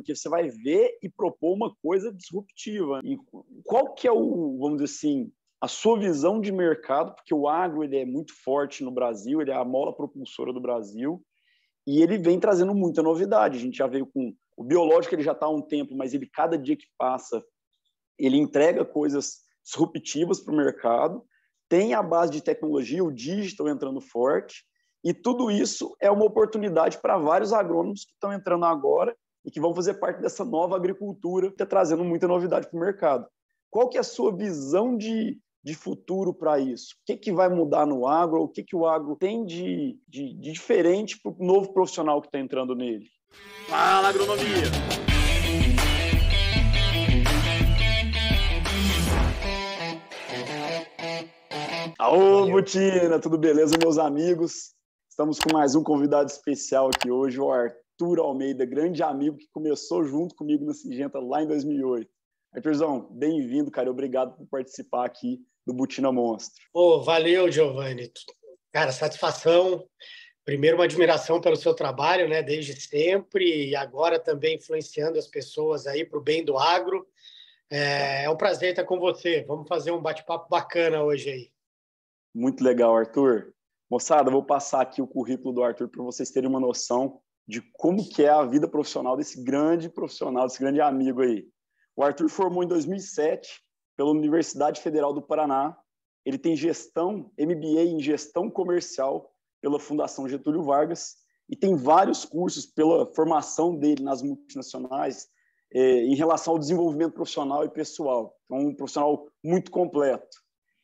porque você vai ver e propor uma coisa disruptiva. E qual que é vamos dizer assim, a sua visão de mercado? Porque o agro ele é muito forte no Brasil, ele é a mola propulsora do Brasil, e ele vem trazendo muita novidade. A gente já veio com o biológico, ele já está há um tempo, mas ele, cada dia que passa, ele entrega coisas disruptivas para o mercado, tem a base de tecnologia, o digital entrando forte, e tudo isso é uma oportunidade para vários agrônomos que estão entrando agora e que vão fazer parte dessa nova agricultura que está trazendo muita novidade para o mercado. Qual que é a sua visão de futuro para isso? O que vai mudar no agro? O que o agro tem de diferente para o novo profissional que está entrando nele? Fala, agronomia! Alô, Butina! Tudo beleza, meus amigos? Estamos com mais um convidado especial aqui hoje, o Arthur Almeida, grande amigo que começou junto comigo na Syngenta lá em 2008. Arthurzão, bem-vindo, cara. Obrigado por participar aqui do Butina Monstro. Valeu, Giovanni. Cara, satisfação. Primeiro, uma admiração pelo seu trabalho, né, desde sempre, e agora também influenciando as pessoas aí para o bem do agro. É um prazer estar com você. Vamos fazer um bate-papo bacana hoje aí. Muito legal, Arthur. Moçada, eu vou passar aqui o currículo do Arthur para vocês terem uma noção de como que é a vida profissional desse grande amigo aí. O Arthur formou em 2007 pela Universidade Federal do Paraná. Ele tem MBA em gestão comercial pela Fundação Getúlio Vargas e tem vários cursos pela formação dele nas multinacionais em relação ao desenvolvimento profissional e pessoal. Então, um profissional muito completo.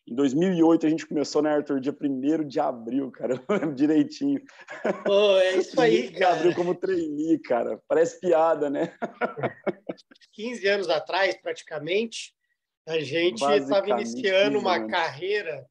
Em 2008, a gente começou, né, Arthur? Dia 1º de abril, cara. Eu lembro direitinho. É isso aí, cara. De abril como trainee, cara. Parece piada, né? 15 anos atrás, praticamente, a gente estava iniciando uma carreira.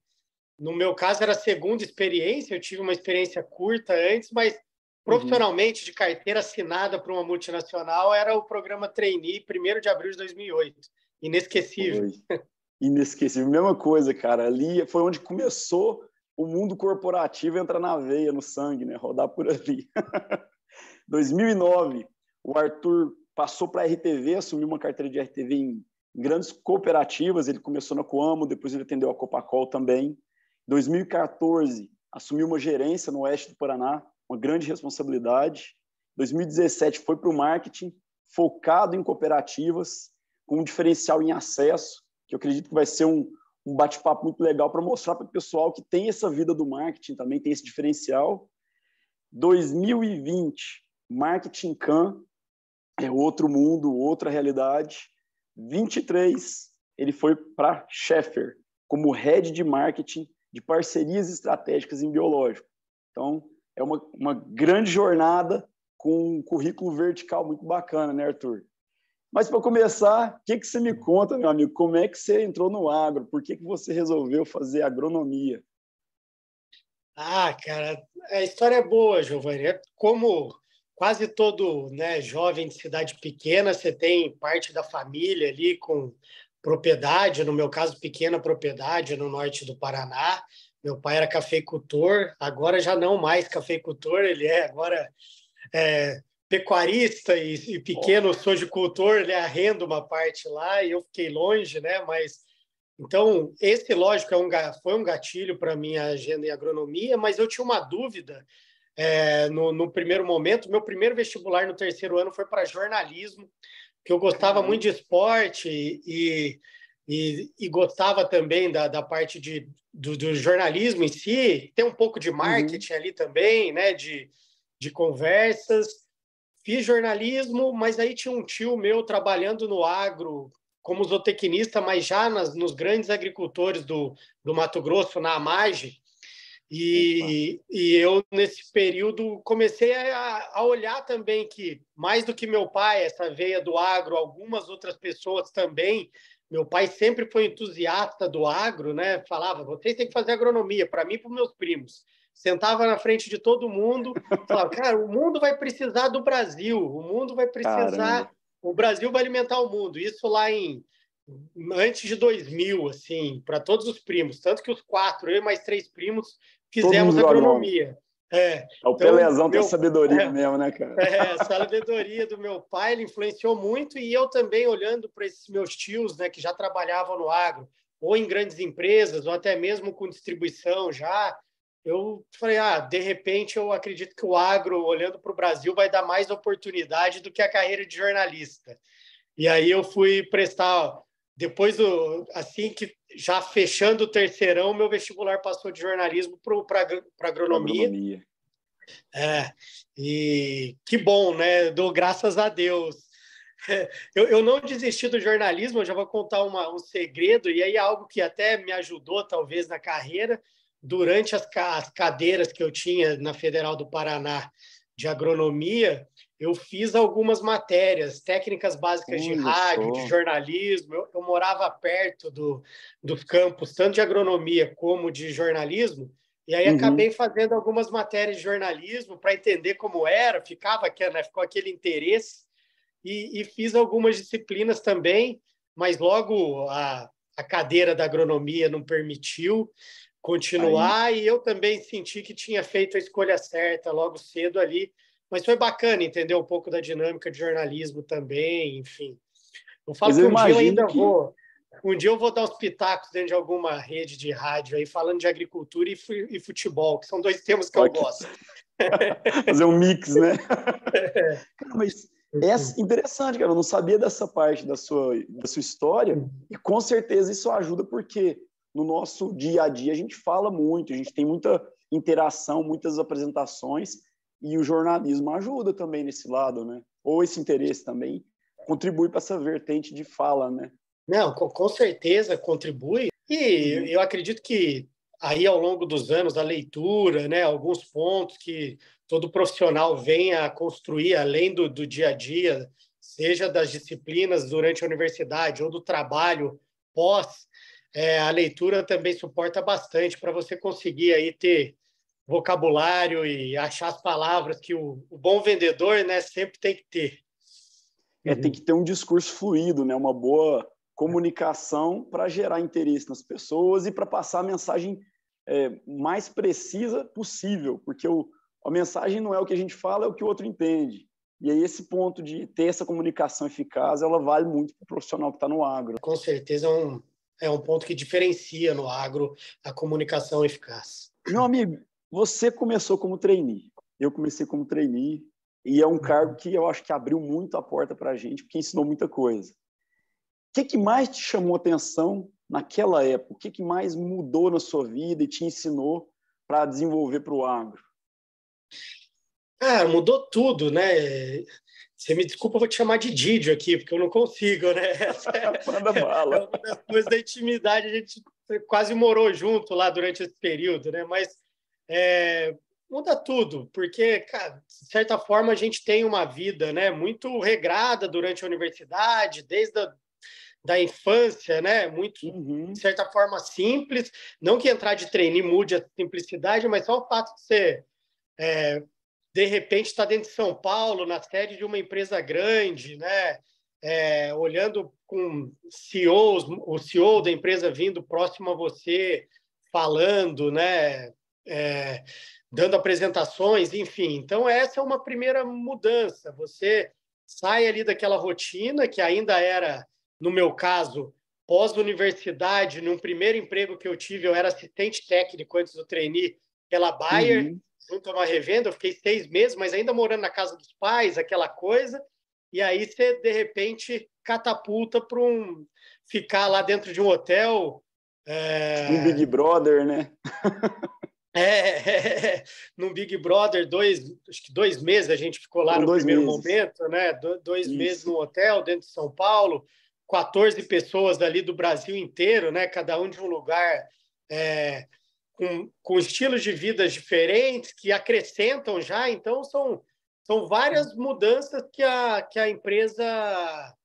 No meu caso, era a segunda experiência. Eu tive uma experiência curta antes, mas profissionalmente, de carteira assinada para uma multinacional, era o programa Trainee, 1º de abril de 2008. Inesquecível. Foi. Inesquecível. Mesma coisa, cara. Ali foi onde começou o mundo corporativo entrar na veia, no sangue, né? Rodar por ali. 2009, o Arthur passou para a RTV, assumiu uma carteira de RTV em grandes cooperativas. Ele começou na Coamo, depois ele atendeu a Copacol também. Em 2014, assumiu uma gerência no oeste do Paraná, uma grande responsabilidade. Em 2017, foi para o marketing, focado em cooperativas, com um diferencial em acesso, que eu acredito que vai ser um bate-papo muito legal para mostrar para o pessoal que tem essa vida do marketing, também tem esse diferencial. 2020, Marketing Can, é outro mundo, outra realidade. 23, ele foi para Schaeffer, como Head de Marketing de Parcerias Estratégicas em Biológico. Então, é uma grande jornada com um currículo vertical muito bacana, né, Arthur? Mas, para começar, o que você me conta, meu amigo? Como é que você entrou no agro? Por que você resolveu fazer agronomia? Cara, a história é boa, Giovanni. É como quase todo, né, jovem de cidade pequena, você tem parte da família ali com propriedade, no meu caso, pequena propriedade no norte do Paraná. Meu pai era cafeicultor, agora já não mais cafeicultor, ele é agora pecuarista e pequeno sojicultor, ele arrenda uma parte lá e eu fiquei longe, né? Mas então esse, lógico, foi um gatilho para minha agenda em agronomia, mas eu tinha uma dúvida no primeiro momento. Meu primeiro vestibular no terceiro ano foi para jornalismo, que eu gostava muito de esporte e gostava também da parte do jornalismo em si, tem um pouco de marketing ali também, né? De conversas. Fiz jornalismo, mas aí tinha um tio meu trabalhando no agro como zootecnista, mas já nos grandes agricultores do Mato Grosso, na AMAGE. E eu, nesse período, comecei a olhar também que, mais do que meu pai, essa veia do agro, algumas outras pessoas também. Meu pai sempre foi entusiasta do agro, né? Falava, vocês têm que fazer agronomia, para mim e para os meus primos. Sentava na frente de todo mundo, falava, cara, o mundo vai precisar do Brasil, o mundo vai precisar, Caramba. O Brasil vai alimentar o mundo. Isso lá antes de 2000, assim, para todos os primos. Tanto que os 4, eu e mais 3 primos, fizemos agronomia. O Então, Pelézão tem sabedoria mesmo, né, cara? A sabedoria do meu pai, ele influenciou muito, e eu também, olhando para esses meus tios, né, que já trabalhavam no agro, ou em grandes empresas, ou até mesmo com distribuição já, eu falei, de repente eu acredito que o agro, olhando para o Brasil, vai dar mais oportunidade do que a carreira de jornalista. E aí eu fui prestar, depois assim que já fechando o terceirão, meu vestibular passou de jornalismo para agronomia. E que bom, né? Dou graças a Deus. Eu não desisti do jornalismo, eu já vou contar um segredo, e aí algo que até me ajudou, talvez, na carreira, durante as cadeiras que eu tinha na Federal do Paraná de agronomia, eu fiz algumas matérias, técnicas básicas de rádio, de jornalismo. Eu morava perto dos campos, tanto de agronomia como de jornalismo, e aí acabei fazendo algumas matérias de jornalismo para entender como era, ficou aquele interesse, e fiz algumas disciplinas também, mas logo a cadeira da agronomia não permitiu continuar, e eu também senti que tinha feito a escolha certa logo cedo ali, mas foi bacana entender um pouco da dinâmica de jornalismo também, enfim. Eu falo que um dia eu vou dar uns pitacos dentro de alguma rede de rádio aí, falando de agricultura e futebol, que são dois temas que eu gosto. Fazer um mix, né? Cara, mas é interessante, cara. Eu não sabia dessa parte da sua história, e com certeza isso ajuda, porque no nosso dia a dia a gente fala muito, a gente tem muita interação, muitas apresentações, e o jornalismo ajuda também nesse lado, né? Ou esse interesse também contribui para essa vertente de fala, né? Não, com certeza contribui. E eu acredito que aí, ao longo dos anos, a leitura, né, alguns pontos que todo profissional vem a construir, além do dia a dia, seja das disciplinas durante a universidade ou do trabalho pós, a leitura também suporta bastante para você conseguir aí ter vocabulário e achar as palavras que o bom vendedor, né, sempre tem que ter. Tem que ter um discurso fluido, né, uma boa comunicação para gerar interesse nas pessoas e para passar a mensagem mais precisa possível, porque a mensagem não é o que a gente fala, é o que o outro entende. E aí esse ponto de ter essa comunicação eficaz, ela vale muito para o profissional que está no agro. Com certeza é um ponto que diferencia no agro a comunicação eficaz. Meu amigo, você começou como trainee, eu comecei como trainee, e é um cargo que eu acho que abriu muito a porta para a gente, porque ensinou muita coisa. O que mais te chamou atenção naquela época? O que mais mudou na sua vida e te ensinou para desenvolver para o agro? Mudou tudo, né? Você me desculpa, eu vou te chamar de Didio aqui, porque eu não consigo, né? Manda bala. É uma das coisas da intimidade, a gente quase morou junto lá durante esse período, né? Mas muda tudo, porque, cara, de certa forma, a gente tem uma vida, né, muito regrada durante a universidade, desde da infância, né? Muito, de certa forma, simples. Não que entrar de trainee mude a simplicidade, mas só o fato de ser, de repente, estar dentro de São Paulo, na sede de uma empresa grande, né? Olhando com CEOs, o CEO da empresa vindo próximo a você, falando, né? Dando apresentações, enfim. Então, essa é uma primeira mudança. Você sai ali daquela rotina que ainda era, no meu caso, pós-universidade, num primeiro emprego que eu tive, eu era assistente técnico antes do trainee pela Bayer, junto a uma revenda. Eu fiquei 6 meses, mas ainda morando na casa dos pais, aquela coisa. E aí você, de repente, catapulta para ficar lá dentro de um hotel. Um Big Brother, né? Num Big Brother, acho que 2 meses a gente ficou lá no primeiro momento, né? 2 meses no hotel, dentro de São Paulo, 14 pessoas ali do Brasil inteiro, né? Cada um de um lugar, com estilos de vida diferentes, que acrescentam já. Então, são várias mudanças que a empresa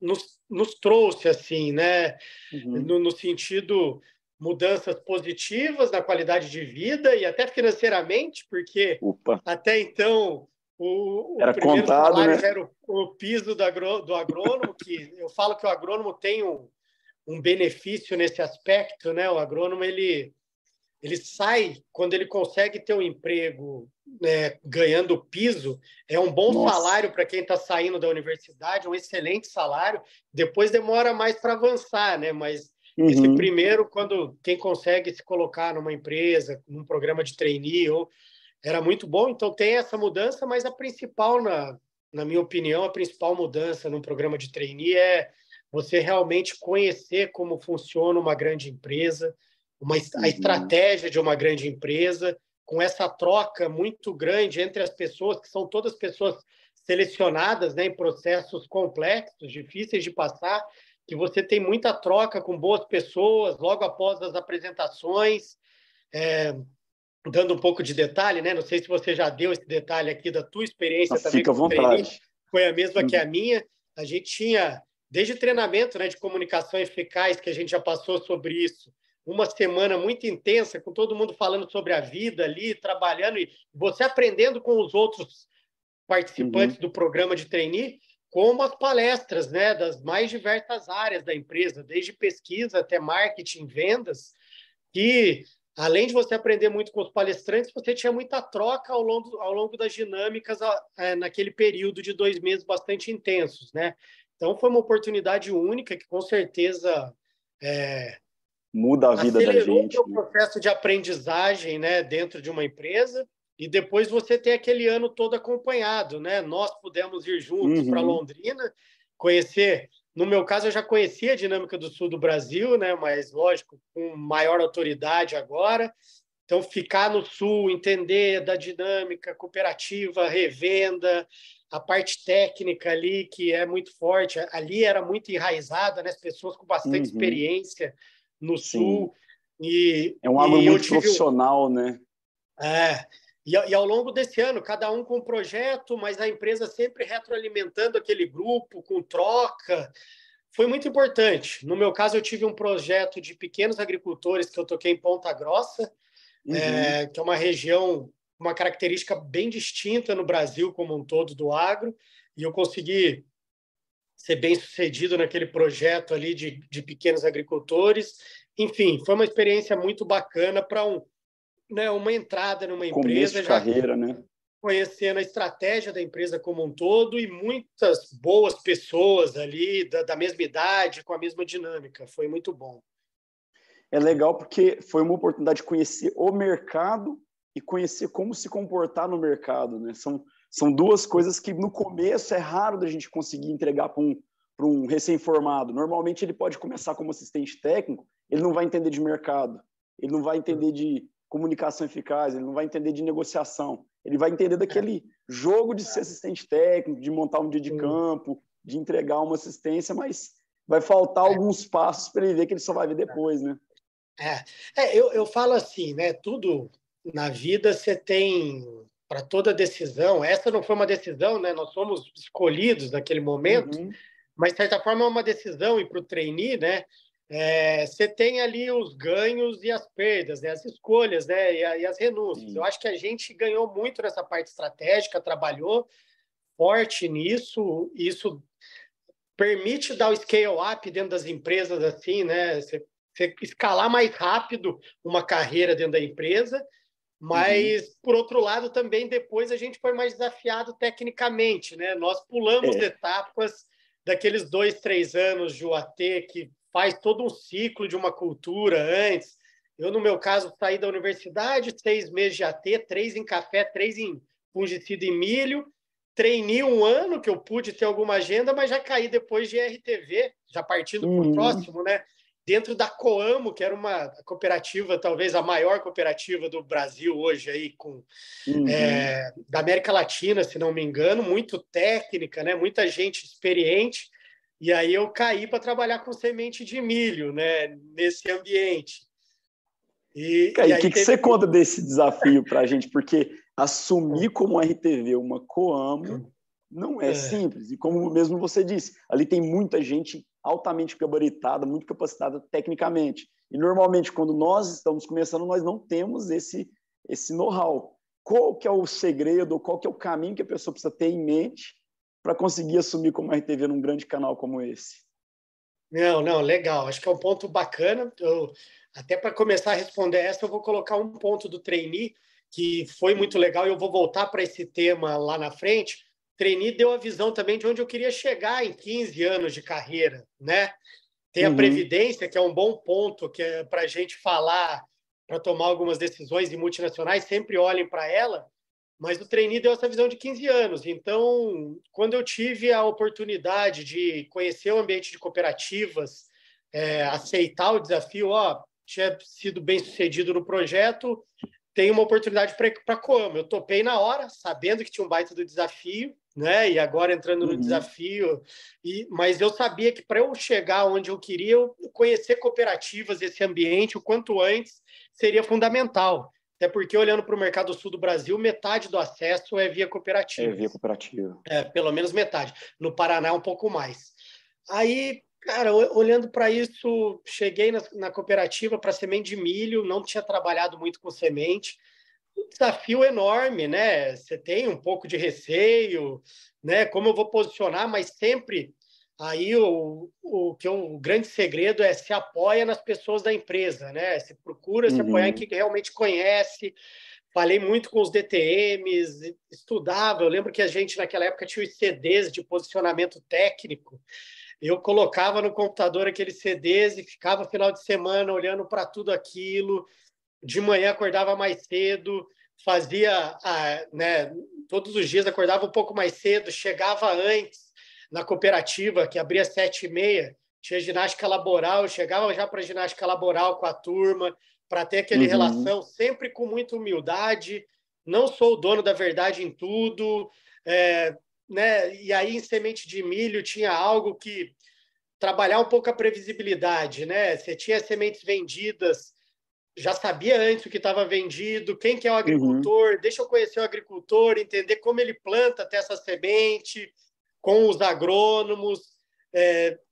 nos trouxe, assim, né? No sentido, mudanças positivas na qualidade de vida e até financeiramente, porque até então o primeiro contado, salário, né? já era o piso do agrônomo, que eu falo que o agrônomo tem um benefício nesse aspecto, né? O agrônomo, ele ele sai quando ele consegue ter um emprego, né, ganhando piso, é um bom Nossa. salário para quem está saindo da universidade, um excelente salário. Depois demora mais para avançar, né? Mas esse primeiro, quando quem consegue se colocar numa empresa, num programa de trainee, era muito bom. Então tem essa mudança, mas a principal, na minha opinião, a principal mudança num programa de trainee é você realmente conhecer como funciona uma grande empresa, a estratégia de uma grande empresa, com essa troca muito grande entre as pessoas, que são todas pessoas selecionadas, né, em processos complexos, difíceis de passar, que você tem muita troca com boas pessoas logo após as apresentações. Dando um pouco de detalhe, né? Não sei se você já deu esse detalhe aqui da tua experiência também Fica à como trainee, vontade. foi a mesma que a minha. A gente tinha, desde treinamento, né, de comunicação eficaz, que a gente já passou sobre isso, uma semana muito intensa, com todo mundo falando sobre a vida ali, trabalhando, e você aprendendo com os outros participantes do programa de trainee, como as palestras, né, das mais diversas áreas da empresa, desde pesquisa até marketing, vendas, que além de você aprender muito com os palestrantes, você tinha muita troca ao longo das dinâmicas naquele período de 2 meses bastante intensos, né? Então, foi uma oportunidade única que, com certeza, muda a vida da acelerou gente, o né? processo de aprendizagem, né, dentro de uma empresa. E depois você tem aquele ano todo acompanhado, né? Nós pudemos ir juntos para Londrina, conhecer. No meu caso, eu já conhecia a dinâmica do sul do Brasil, né? Mas, lógico, com maior autoridade agora. Então, ficar no sul, entender da dinâmica cooperativa, revenda, a parte técnica ali, que é muito forte. Ali era muito enraizada, né? As pessoas com bastante experiência no Sim. sul. E é um agro eu muito tive profissional, né? E ao longo desse ano, cada um com um projeto, mas a empresa sempre retroalimentando aquele grupo, com troca. Foi muito importante. No meu caso, eu tive um projeto de pequenos agricultores que eu toquei em Ponta Grossa, que é uma região, uma característica bem distinta no Brasil como um todo do agro, e eu consegui ser bem sucedido naquele projeto ali de pequenos agricultores. Enfim, foi uma experiência muito bacana para né, uma entrada numa Começo empresa, de já carreira, né? conhecendo a estratégia da empresa como um todo e muitas boas pessoas ali da mesma idade, com a mesma dinâmica. Foi muito bom. É legal porque foi uma oportunidade de conhecer o mercado e conhecer como se comportar no mercado, né? São duas coisas que no começo é raro da gente conseguir entregar para um recém-formado. Normalmente ele pode começar como assistente técnico, ele não vai entender de mercado, ele não vai entender de comunicação eficaz, ele não vai entender de negociação, ele vai entender daquele jogo de ser assistente técnico, de montar um dia de campo, de entregar uma assistência, mas vai faltar alguns passos para ele ver que ele só vai ver depois, né? Eu falo assim, né? Tudo na vida você tem, para toda decisão, essa não foi uma decisão, né? Nós somos escolhidos naquele momento, mas de certa forma é uma decisão e para o trainee, né? Você tem ali os ganhos e as perdas, né? As escolhas, né? E as renúncias. Sim. Eu acho que a gente ganhou muito nessa parte estratégica, trabalhou forte nisso. Isso permite dar o scale up dentro das empresas, assim, né? Você escalar mais rápido uma carreira dentro da empresa, mas, por outro lado, também depois a gente foi mais desafiado tecnicamente, né? Nós pulamos etapas daqueles 2, 3 anos de UAT, que faz todo um ciclo de uma cultura antes. Eu, no meu caso, saí da universidade, 6 meses de AT, 3 em café, 3 em fungicida e milho. Treinei um ano, que eu pude ter alguma agenda, mas já caí depois de RTV, já partindo para o próximo, né? Dentro da Coamo, que era uma cooperativa, talvez a maior cooperativa do Brasil hoje, aí, da América Latina, se não me engano, muito técnica, né? Muita gente experiente. E aí eu caí para trabalhar com semente de milho, né? Nesse ambiente. E aí, o que você conta desse desafio para a gente? Porque assumir como RTV uma Coamo não é simples. E como mesmo você disse, ali tem muita gente altamente gabaritada, muito capacitada tecnicamente. E normalmente, quando nós estamos começando, nós não temos esse know-how. Qual que é o segredo, qual que é o caminho que a pessoa precisa ter em mente para conseguir assumir como RTV num grande canal como esse? Não, não, legal. Acho que é um ponto bacana. Até para começar a responder essa, eu vou colocar um ponto do trainee que foi muito legal e eu vou voltar para esse tema lá na frente. Trainee deu a visão também de onde eu queria chegar em 15 anos de carreira, né? Tem a Uhum, previdência, que é um bom ponto que é para a gente falar, para tomar algumas decisões em multinacionais, sempre olhem para ela, mas o trainee deu essa visão de 15 anos. Então, quando eu tive a oportunidade de conhecer o ambiente de cooperativas, aceitar o desafio, tinha sido bem sucedido no projeto, tem uma oportunidade para a Coamo. Eu topei na hora, sabendo que tinha um baita do desafio, né? E agora entrando no uhum, desafio, mas eu sabia que para eu chegar onde eu queria, eu conhecer cooperativas, esse ambiente, o quanto antes, seria fundamental. Até porque, olhando para o mercado sul do Brasil, metade do acesso é via é via cooperativas. cooperativa. Pelo menos metade. No Paraná, um pouco mais. Aí, cara, olhando para isso, cheguei na cooperativa para semente de milho, não tinha trabalhado muito com semente. Um desafio enorme, né? Você tem um pouco de receio, né? Como eu vou posicionar, mas sempre aí o grande segredo é se apoia nas pessoas da empresa, né? Se procura se apoiar em Uhum, quem realmente conhece. Falei muito com os DTMs, estudava. Eu lembro que a gente, naquela época, tinha os CDs de posicionamento técnico. Eu colocava no computador aqueles CDs e ficava final de semana olhando para tudo aquilo. De manhã acordava mais cedo, fazia, né, todos os dias acordava um pouco mais cedo, chegava antes na cooperativa, que abria às 7h30, tinha ginástica laboral, eu chegava já para ginástica laboral com a turma, para ter aquele uhum, relação, sempre com muita humildade, não sou o dono da verdade em tudo, né? E aí em semente de milho tinha algo que trabalhar um pouco a previsibilidade, né? Você tinha sementes vendidas, já sabia antes o que estava vendido, quem que é o uhum, agricultor, deixa eu conhecer o agricultor, entender como ele planta até essa semente, com os agrônomos,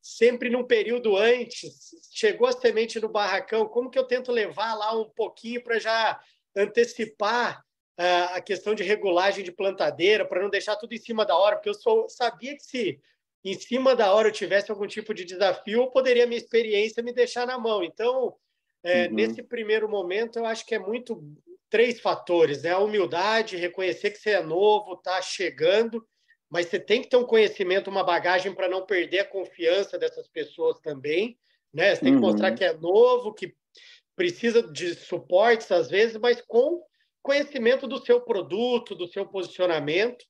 sempre num período antes, chegou a semente no barracão, como que eu tento levar lá um pouquinho para já antecipar a questão de regulagem de plantadeira, para não deixar tudo em cima da hora, porque sabia que se em cima da hora eu tivesse algum tipo de desafio, eu poderia minha experiência me deixar na mão. Então, uhum, nesse primeiro momento, eu acho que é muito três fatores, né? A humildade, reconhecer que você é novo, está chegando, mas você tem que ter um conhecimento, uma bagagem para não perder a confiança dessas pessoas também, né? Você tem que mostrar uhum, que é novo, que precisa de suportes às vezes, mas com conhecimento do seu produto, do seu posicionamento.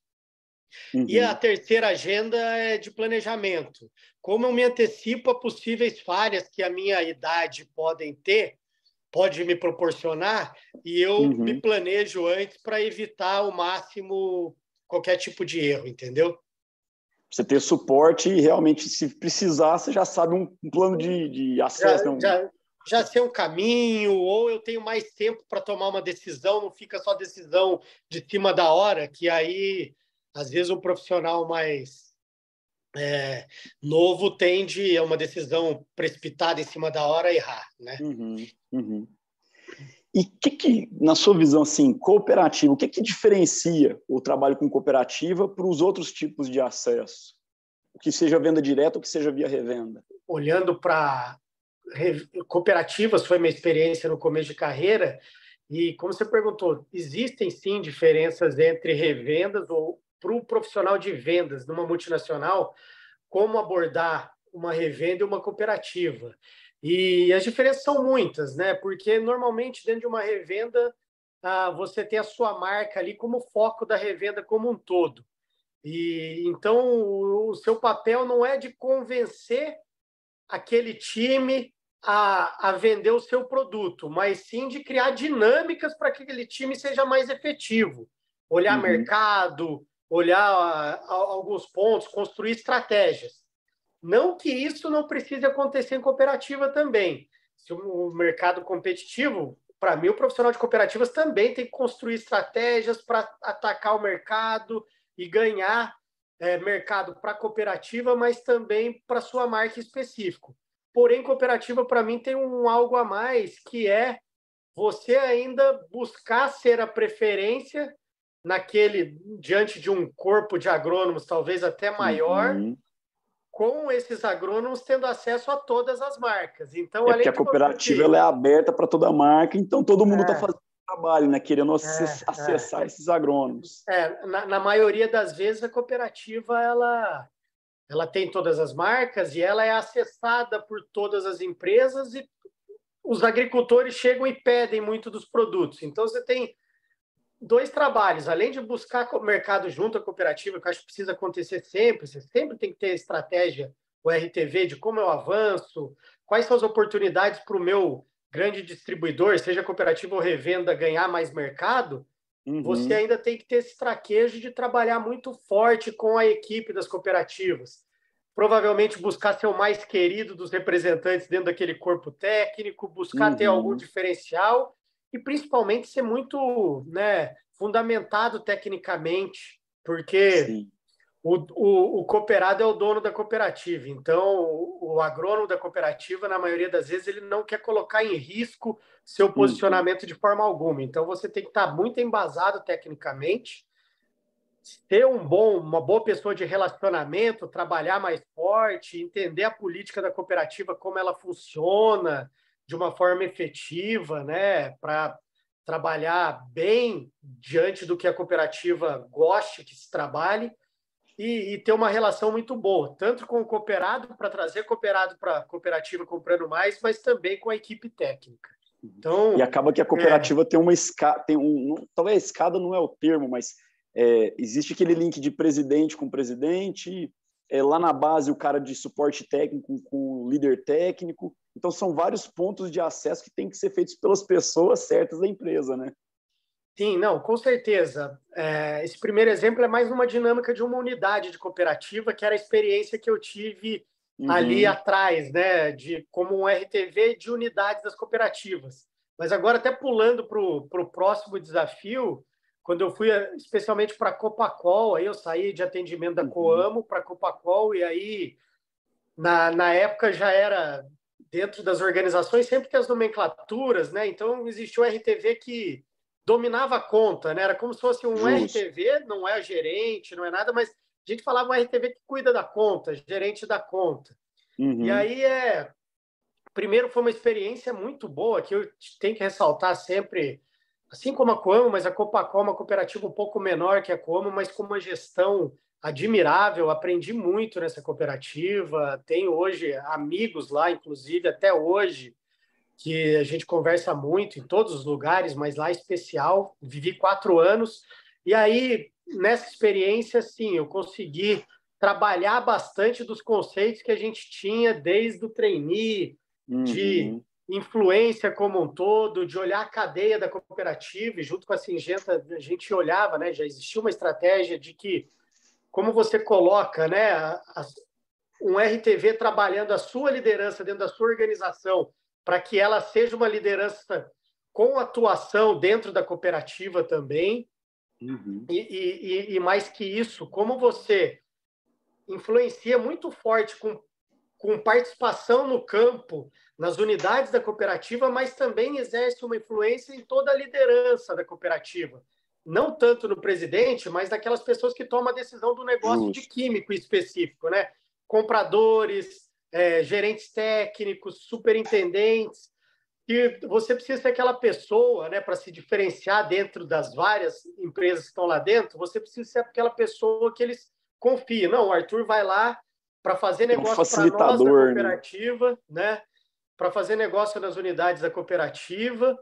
E a uhum. terceira agenda é de planejamento. Como eu me antecipo a possíveis falhas que a minha idade pode me proporcionar, e eu me Uhum. planejo antes para evitar ao máximo qualquer tipo de erro, entendeu? Você ter suporte e realmente, se precisar, você já sabe um plano de acesso, Já, né? já, já sei um caminho, ou eu tenho mais tempo para tomar uma decisão, não fica só decisão de cima da hora, que aí, às vezes, um profissional mais novo tende a uma decisão precipitada em cima da hora a errar, né? Uhum, uhum. E o na sua visão, assim, cooperativa, o que diferencia o trabalho com cooperativa para os outros tipos de acesso? O que seja venda direta ou que seja via revenda? Olhando para cooperativas, foi minha experiência no começo de carreira, e como você perguntou, existem sim diferenças entre revendas ou para o profissional de vendas numa multinacional, como abordar uma revenda e uma cooperativa. E as diferenças são muitas, né? Porque normalmente dentro de uma revenda você tem a sua marca ali como foco da revenda como um todo. E então o seu papel não é de convencer aquele time a vender o seu produto, mas sim de criar dinâmicas para que aquele time seja mais efetivo. Olhar Uhum, mercado, olhar alguns pontos, construir estratégias. Não que isso não precise acontecer em cooperativa também. Se o mercado competitivo, para mim, o profissional de cooperativas também tem que construir estratégias para atacar o mercado e ganhar mercado para a cooperativa, mas também para sua marca específico. Porém, cooperativa, para mim, tem algo a mais, que é você ainda buscar ser a preferência diante de um corpo de agrônomos talvez até maior, uhum, com esses agrônomos tendo acesso a todas as marcas. Então, Porque a cooperativa ela é aberta para toda a marca, então todo mundo está fazendo trabalho, né? Querendo acessar esses agrônomos. Na maioria das vezes, a cooperativa ela tem todas as marcas e ela é acessada por todas as empresas e os agricultores chegam e pedem muito dos produtos. Então, você tem dois trabalhos. Além de buscar mercado junto à cooperativa, que eu acho que precisa acontecer sempre, você sempre tem que ter estratégia, o RTV, de como eu avanço, quais são as oportunidades para o meu grande distribuidor, seja cooperativa ou revenda, ganhar mais mercado. Você ainda tem que ter esse traquejo de trabalhar muito forte com a equipe das cooperativas. Provavelmente buscar ser o mais querido dos representantes dentro daquele corpo técnico, buscar ter algum diferencial e principalmente ser muito, né, fundamentado tecnicamente, porque o cooperado é o dono da cooperativa. Então, o agrônomo da cooperativa, na maioria das vezes, ele não quer colocar em risco seu posicionamento de forma alguma. Então, você tem que estar muito embasado tecnicamente, ter uma boa pessoa de relacionamento, trabalhar mais forte, entender a política da cooperativa, como ela funciona de uma forma efetiva, né, para trabalhar bem diante do que a cooperativa goste que se trabalhe e ter uma relação muito boa, tanto com o cooperado, para trazer cooperado para a cooperativa comprando mais, mas também com a equipe técnica. Então, e acaba que a cooperativa tem uma escada, talvez a escada não é o termo, mas existe aquele link de presidente com presidente, lá na base o cara de suporte técnico com o líder técnico. Então são vários pontos de acesso que têm que ser feitos pelas pessoas certas da empresa, né? Sim, não, com certeza. Esse primeiro exemplo é mais uma dinâmica de uma unidade de cooperativa, que era a experiência que eu tive ali atrás, né, de como um RTV de unidades das cooperativas. Mas agora, até pulando para o próximo desafio, quando eu fui especialmente para a Copacol, aí eu saí de atendimento da Coamo para a Copacol, e aí, na época, já era dentro das organizações, sempre tem as nomenclaturas, né? Então, existiu o RTV que dominava a conta, né? Era como se fosse um RTV, não é gerente, não é nada, mas a gente falava um RTV que cuida da conta, gerente da conta. E aí, primeiro, foi uma experiência muito boa, que eu tenho que ressaltar sempre, assim como a Coamo, mas a Copacol é uma cooperativa um pouco menor que a Coamo, mas com uma gestão admirável. Aprendi muito nessa cooperativa, tenho hoje amigos lá, inclusive, até hoje, que a gente conversa muito em todos os lugares, mas lá é especial. Vivi 4 anos. E aí, nessa experiência, sim, eu consegui trabalhar bastante dos conceitos que a gente tinha desde o trainee, de influência como um todo, de olhar a cadeia da cooperativa, e junto com a Syngenta a gente olhava, né, já existia uma estratégia de que, como você coloca, né, um RTV trabalhando a sua liderança dentro da sua organização, para que ela seja uma liderança com atuação dentro da cooperativa também. E mais que isso, como você influencia muito forte com participação no campo, nas unidades da cooperativa, mas também exerce uma influência em toda a liderança da cooperativa. Não tanto no presidente, mas naquelas pessoas que tomam a decisão do negócio de químico específico, né? Compradores, gerentes técnicos, superintendentes. E você precisa ser aquela pessoa, né, para se diferenciar dentro das várias empresas que estão lá dentro, você precisa ser aquela pessoa que eles confiam. Não, o Arthur vai lá para fazer negócio para nós da cooperativa, né? Para fazer negócio nas unidades da cooperativa,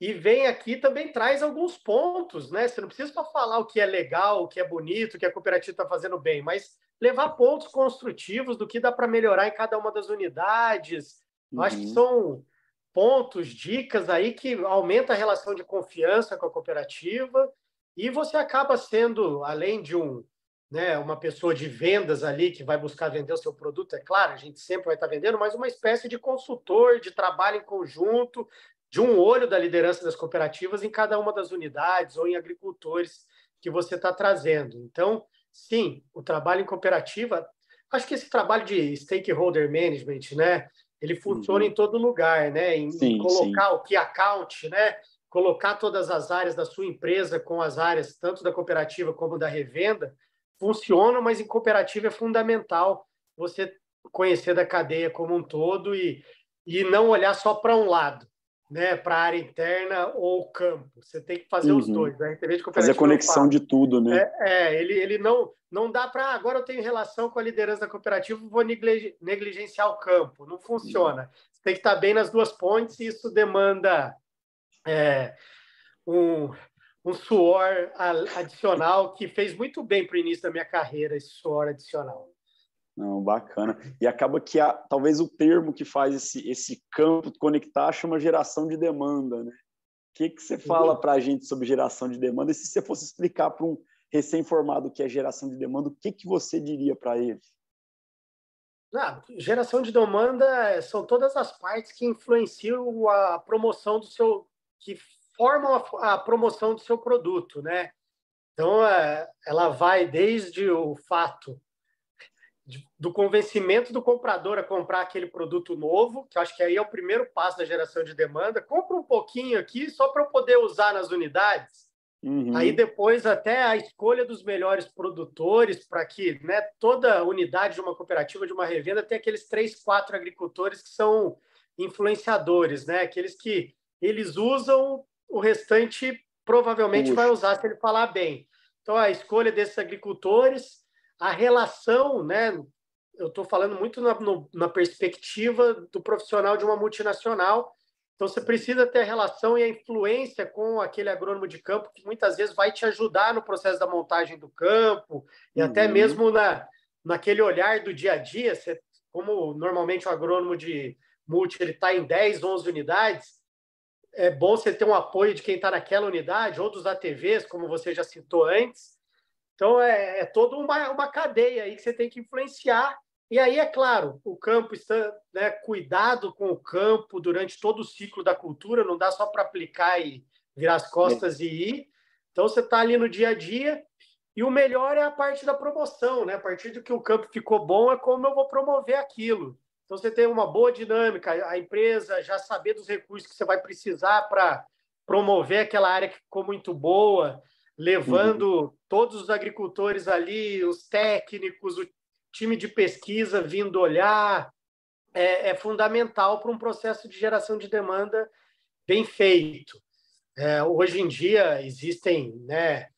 e vem aqui também traz alguns pontos, né? Você não precisa só falar o que é legal, o que é bonito, o que a cooperativa está fazendo bem, mas levar pontos construtivos do que dá para melhorar em cada uma das unidades. Eu acho que são pontos, dicas aí que aumenta a relação de confiança com a cooperativa, e você acaba sendo, além de uma pessoa de vendas ali que vai buscar vender o seu produto, é claro, a gente sempre vai estar vendendo, mas uma espécie de consultor, de trabalho em conjunto, de um olho da liderança das cooperativas em cada uma das unidades ou em agricultores que você está trazendo. Então, sim, o trabalho em cooperativa, acho que esse trabalho de stakeholder management, né, ele funciona em todo lugar, né, em colocar o key account, né, colocar todas as áreas da sua empresa com as áreas tanto da cooperativa como da revenda, funciona, mas em cooperativa é fundamental você conhecer da cadeia como um todo e não olhar só para um lado, né? Para a área interna ou campo. Você tem que fazer os dois. A RTV de Fazer a cooperativa conexão de tudo, né? ele não dá para agora eu tenho relação com a liderança da cooperativa, vou negligenciar o campo. Não funciona. Você tem que estar bem nas duas pontes e isso demanda um, um suor adicional que fez muito bem para o início da minha carreira, esse suor adicional. Não, bacana. E acaba que talvez o termo que faz esse campo conectar chama geração de demanda, né? O que você fala para a gente sobre geração de demanda? E se você fosse explicar para um recém-formado o que é geração de demanda, o que você diria para ele? Geração de demanda são todas as partes que influenciam a promoção que formam a promoção do seu produto, né? Então, ela vai desde o fato do convencimento do comprador a comprar aquele produto novo, que eu acho que aí é o primeiro passo da geração de demanda. Compra um pouquinho aqui só para eu poder usar nas unidades. Aí depois até a escolha dos melhores produtores para que, né, toda unidade de uma cooperativa, de uma revenda, tem aqueles 3, 4 agricultores que são influenciadores, né? Aqueles que eles usam, o restante provavelmente vai usar se ele falar bem. Então, a escolha desses agricultores, a relação, né? Eu estou falando muito na perspectiva do profissional de uma multinacional. Então, você precisa ter a relação e a influência com aquele agrônomo de campo, que muitas vezes vai te ajudar no processo da montagem do campo, e até mesmo naquele olhar do dia a dia. Como normalmente o agrônomo de multi está em 10, 11 unidades, é bom você ter um apoio de quem está naquela unidade, ou dos ATVs, como você já citou antes. Então, é toda uma cadeia aí que você tem que influenciar. E aí, é claro, o campo está, né, cuidado com o campo durante todo o ciclo da cultura, não dá só para aplicar e virar as costas e ir. Então, você está ali no dia a dia. E o melhor é a parte da promoção, né? A partir do que o campo ficou bom, é como eu vou promover aquilo. Então, você tem uma boa dinâmica, a empresa já saber dos recursos que você vai precisar para promover aquela área que ficou muito boa, levando todos os agricultores ali, os técnicos, o time de pesquisa vindo olhar, é fundamental para um processo de geração de demanda bem feito. Hoje em dia existem, né,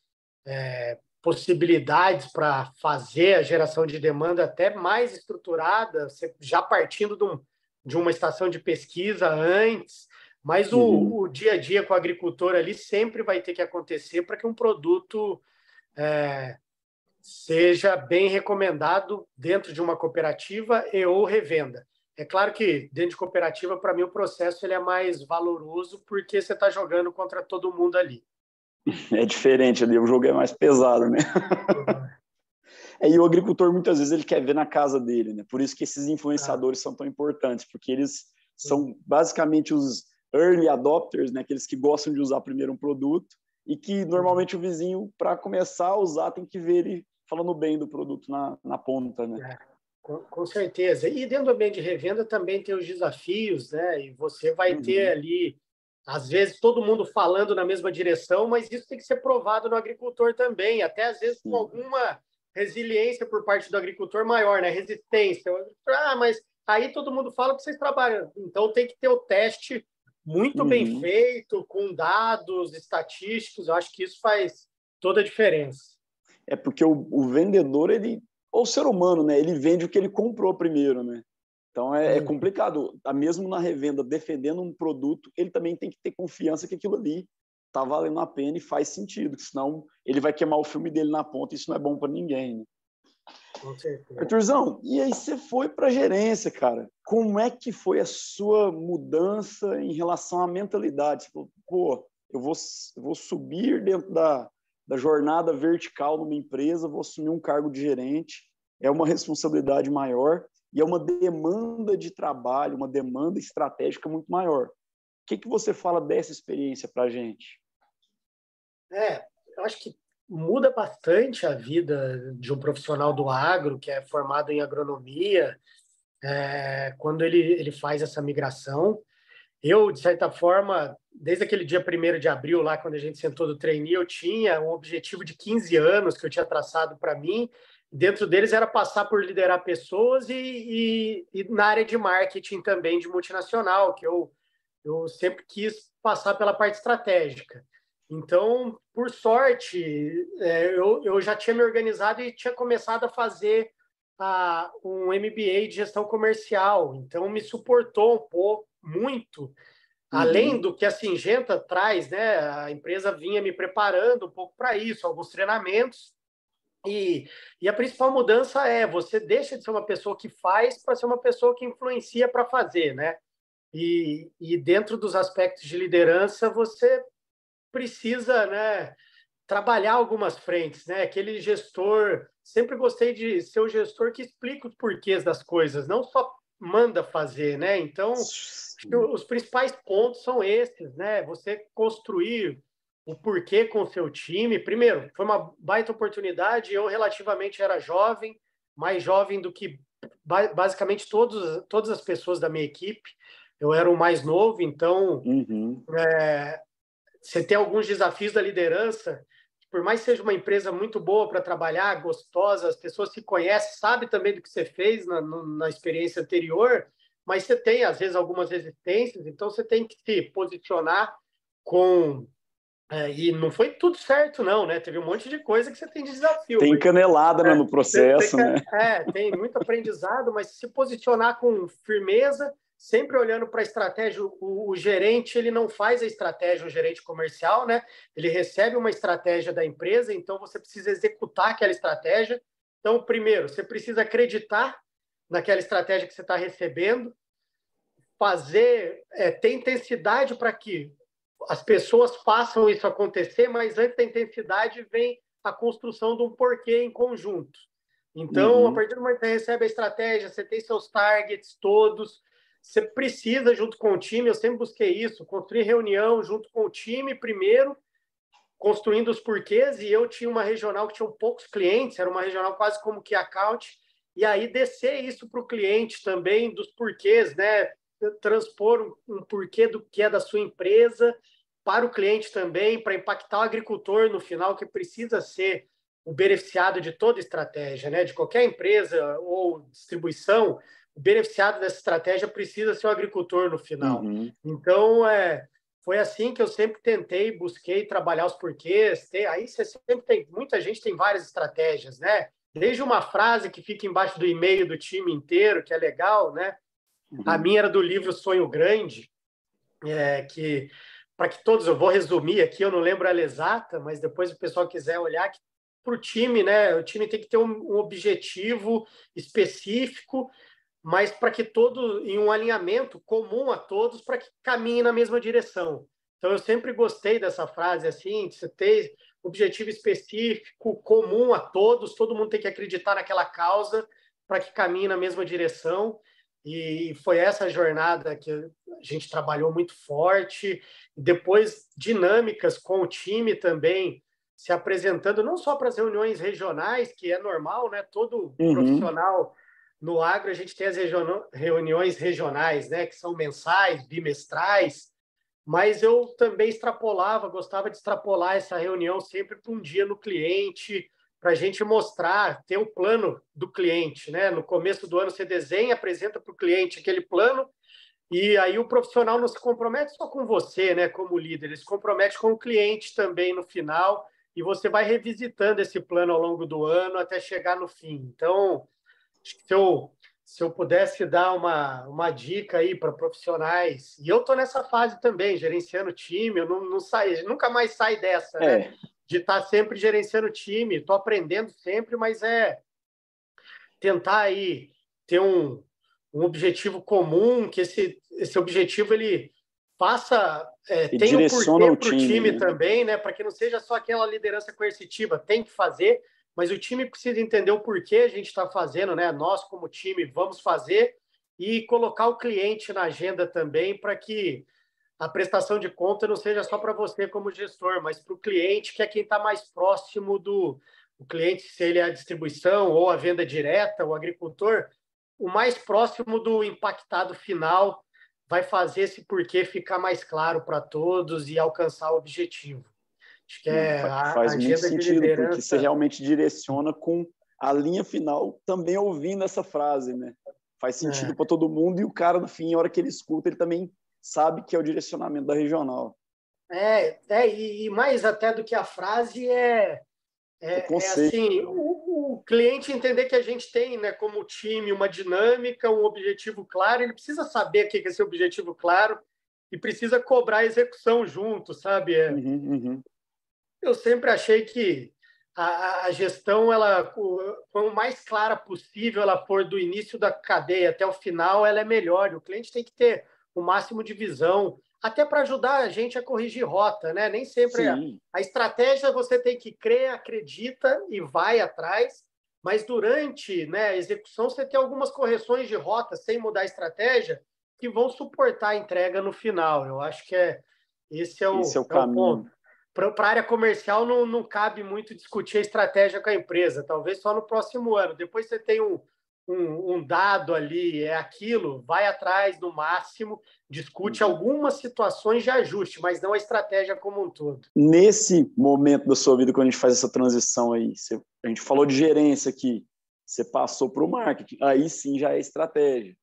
possibilidades para fazer a geração de demanda até mais estruturada, já partindo de uma estação de pesquisa antes, mas o dia a dia com o agricultor ali sempre vai ter que acontecer para que um produto seja bem recomendado dentro de uma cooperativa e ou revenda. É claro que dentro de cooperativa, para mim, o processo ele é mais valoroso porque você está jogando contra todo mundo ali. É diferente ali, o jogo é mais pesado, né? E o agricultor, muitas vezes, ele quer ver na casa dele, né? Por isso que esses influenciadores são tão importantes, porque eles são basicamente os early adopters, né? Aqueles que gostam de usar primeiro um produto e que, normalmente, o vizinho, para começar a usar, tem que ver ele falando bem do produto na ponta, né? Com certeza. E dentro do ambiente de revenda também tem os desafios, né? E você vai ter ali, às vezes, todo mundo falando na mesma direção, mas isso tem que ser provado no agricultor também, até às vezes com alguma resiliência por parte do agricultor maior, né? Resistência. Mas aí todo mundo fala que vocês trabalham. Então tem que ter o teste muito bem feito, com dados estatísticos. Eu acho que isso faz toda a diferença. É porque o vendedor, ou o ser humano, né? Ele vende o que ele comprou primeiro, né? Então é complicado. Mesmo na revenda, defendendo um produto, ele também tem que ter confiança que aquilo ali está valendo a pena e faz sentido, senão ele vai queimar o filme dele na ponta e isso não é bom para ninguém, né? Com certeza. Arthurzão, e aí você foi para a gerência, cara. Como é que foi a sua mudança em relação à mentalidade? Você falou, pô, eu vou subir dentro da jornada vertical numa empresa, vou assumir um cargo de gerente, é uma responsabilidade maior e é uma demanda de trabalho, uma demanda estratégica muito maior. O que você fala dessa experiência para a gente? Eu acho que muda bastante a vida de um profissional do agro, que é formado em agronomia, quando ele faz essa migração. Eu, de certa forma, desde aquele dia 1º de abril, lá quando a gente sentou do trainee, eu tinha um objetivo de 15 anos que eu tinha traçado para mim, dentro deles era passar por liderar pessoas e na área de marketing também de multinacional, que eu sempre quis passar pela parte estratégica. Então, por sorte, eu já tinha me organizado e tinha começado a fazer um MBA de gestão comercial. Então, me suportou um pouco, muito, além do que a Syngenta traz, né? A empresa vinha me preparando um pouco para isso, alguns treinamentos. E a principal mudança é você deixa de ser uma pessoa que faz para ser uma pessoa que influencia para fazer, né? E dentro dos aspectos de liderança, você precisa, né, trabalhar algumas frentes, né? Aquele gestor, sempre gostei de ser o gestor que explica os porquês das coisas, não só manda fazer, né? Então, os principais pontos são esses, né? Você construir o porquê com o seu time. Primeiro, foi uma baita oportunidade. Eu relativamente era jovem, mais jovem do que basicamente todas as pessoas da minha equipe. Eu era o mais novo, então você tem alguns desafios da liderança. Por mais que seja uma empresa muito boa para trabalhar, gostosa, as pessoas se conhecem, sabem também do que você fez na experiência anterior, mas você tem, às vezes, algumas resistências, então você tem que se posicionar com... e não foi tudo certo, não, né? Teve um monte de coisa que você tem de desafio. Tem canelada no processo, né? Tem muito aprendizado, mas se posicionar com firmeza, sempre olhando para a estratégia. O gerente, ele não faz a estratégia, o gerente comercial, né? Ele recebe uma estratégia da empresa, então você precisa executar aquela estratégia. Então, primeiro, você precisa acreditar naquela estratégia que você está recebendo, ter intensidade para que as pessoas façam isso acontecer, mas antes da intensidade vem a construção de um porquê em conjunto. Então, a partir do momento que você recebe a estratégia, você tem seus targets todos, você precisa, junto com o time, eu sempre busquei isso, construir reunião junto com o time primeiro, construindo os porquês, e eu tinha uma regional que tinha poucos clientes, era uma regional quase como que account, e aí descer isso para o cliente também, dos porquês, né? Transpor um porquê do que é da sua empresa para o cliente também, para impactar o agricultor no final, que precisa ser o beneficiado de toda estratégia, né? De qualquer empresa ou distribuição, o beneficiado dessa estratégia precisa ser o agricultor no final. Então, foi assim que eu sempre tentei, busquei trabalhar os porquês. Aí você sempre tem, muita gente tem várias estratégias, né? Desde uma frase que fica embaixo do e-mail do time inteiro, que é legal, né? A minha era do livro Sonho Grande, que para que todos, eu vou resumir aqui, eu não lembro ela exata, mas depois o pessoal quiser olhar, que para o time, né? O time tem que ter um objetivo específico, mas para que todo, em um alinhamento comum a todos, para que caminhem na mesma direção. Então, eu sempre gostei dessa frase, assim, de você ter objetivo específico, comum a todos, todo mundo tem que acreditar naquela causa para que caminhe na mesma direção. E foi essa jornada que a gente trabalhou muito forte. Depois, dinâmicas com o time também, se apresentando não só para as reuniões regionais, que é normal, né? Todo profissional no agro, a gente tem as reuniões regionais, né? Que são mensais, bimestrais, mas eu também gostava de extrapolar essa reunião sempre para um dia no cliente, para a gente mostrar, ter o plano do cliente, né? No começo do ano você desenha, apresenta para o cliente aquele plano, e aí o profissional não se compromete só com você, né? Como líder, ele se compromete com o cliente também no final, e você vai revisitando esse plano ao longo do ano até chegar no fim. Então, acho que se eu pudesse dar uma dica aí para profissionais, e eu estou nessa fase também, gerenciando time, eu não saio, nunca mais saio dessa, né? De estar sempre gerenciando o time, estou aprendendo sempre, mas tentar aí ter um objetivo comum, que esse objetivo ele tenha um porquê para o time, né? Também, né? Para que não seja só aquela liderança coercitiva, tem que fazer, mas o time precisa entender o porquê a gente está fazendo, né? Nós, como time, vamos fazer e colocar o cliente na agenda também para que a prestação de conta não seja só para você como gestor, mas para o cliente, que é quem está mais próximo o cliente, se ele é a distribuição ou a venda direta, o agricultor, o mais próximo do impactado final vai fazer esse porquê ficar mais claro para todos e alcançar o objetivo. Acho que faz muito sentido, porque você realmente direciona com a linha final também ouvindo essa frase, né? Faz sentido para todo mundo e o cara, no fim, a hora que ele escuta, ele também sabe que é o direcionamento da regional. E mais até do que a frase é assim, o cliente entender que a gente tem, né, como time, uma dinâmica, um objetivo claro, ele precisa saber o que é esse objetivo claro e precisa cobrar a execução junto, sabe? Eu sempre achei que a gestão, ela, quanto mais clara possível ela for do início da cadeia até o final, ela é melhor. O cliente tem que ter o máximo de visão, até para ajudar a gente a corrigir rota, né? Nem sempre a estratégia você tem que crer, acredita e vai atrás, mas durante, né, a execução você tem algumas correções de rota sem mudar a estratégia que vão suportar a entrega no final. Eu acho que esse é o ponto. Para a área comercial não cabe muito discutir a estratégia com a empresa, talvez só no próximo ano. Depois você tem um dado ali, é aquilo, vai atrás no máximo, discute algumas situações de ajuste, mas não a estratégia como um todo. Nesse momento da sua vida, quando a gente faz essa transição aí, a gente falou de gerência aqui, você passou para o marketing, aí sim já é estratégia.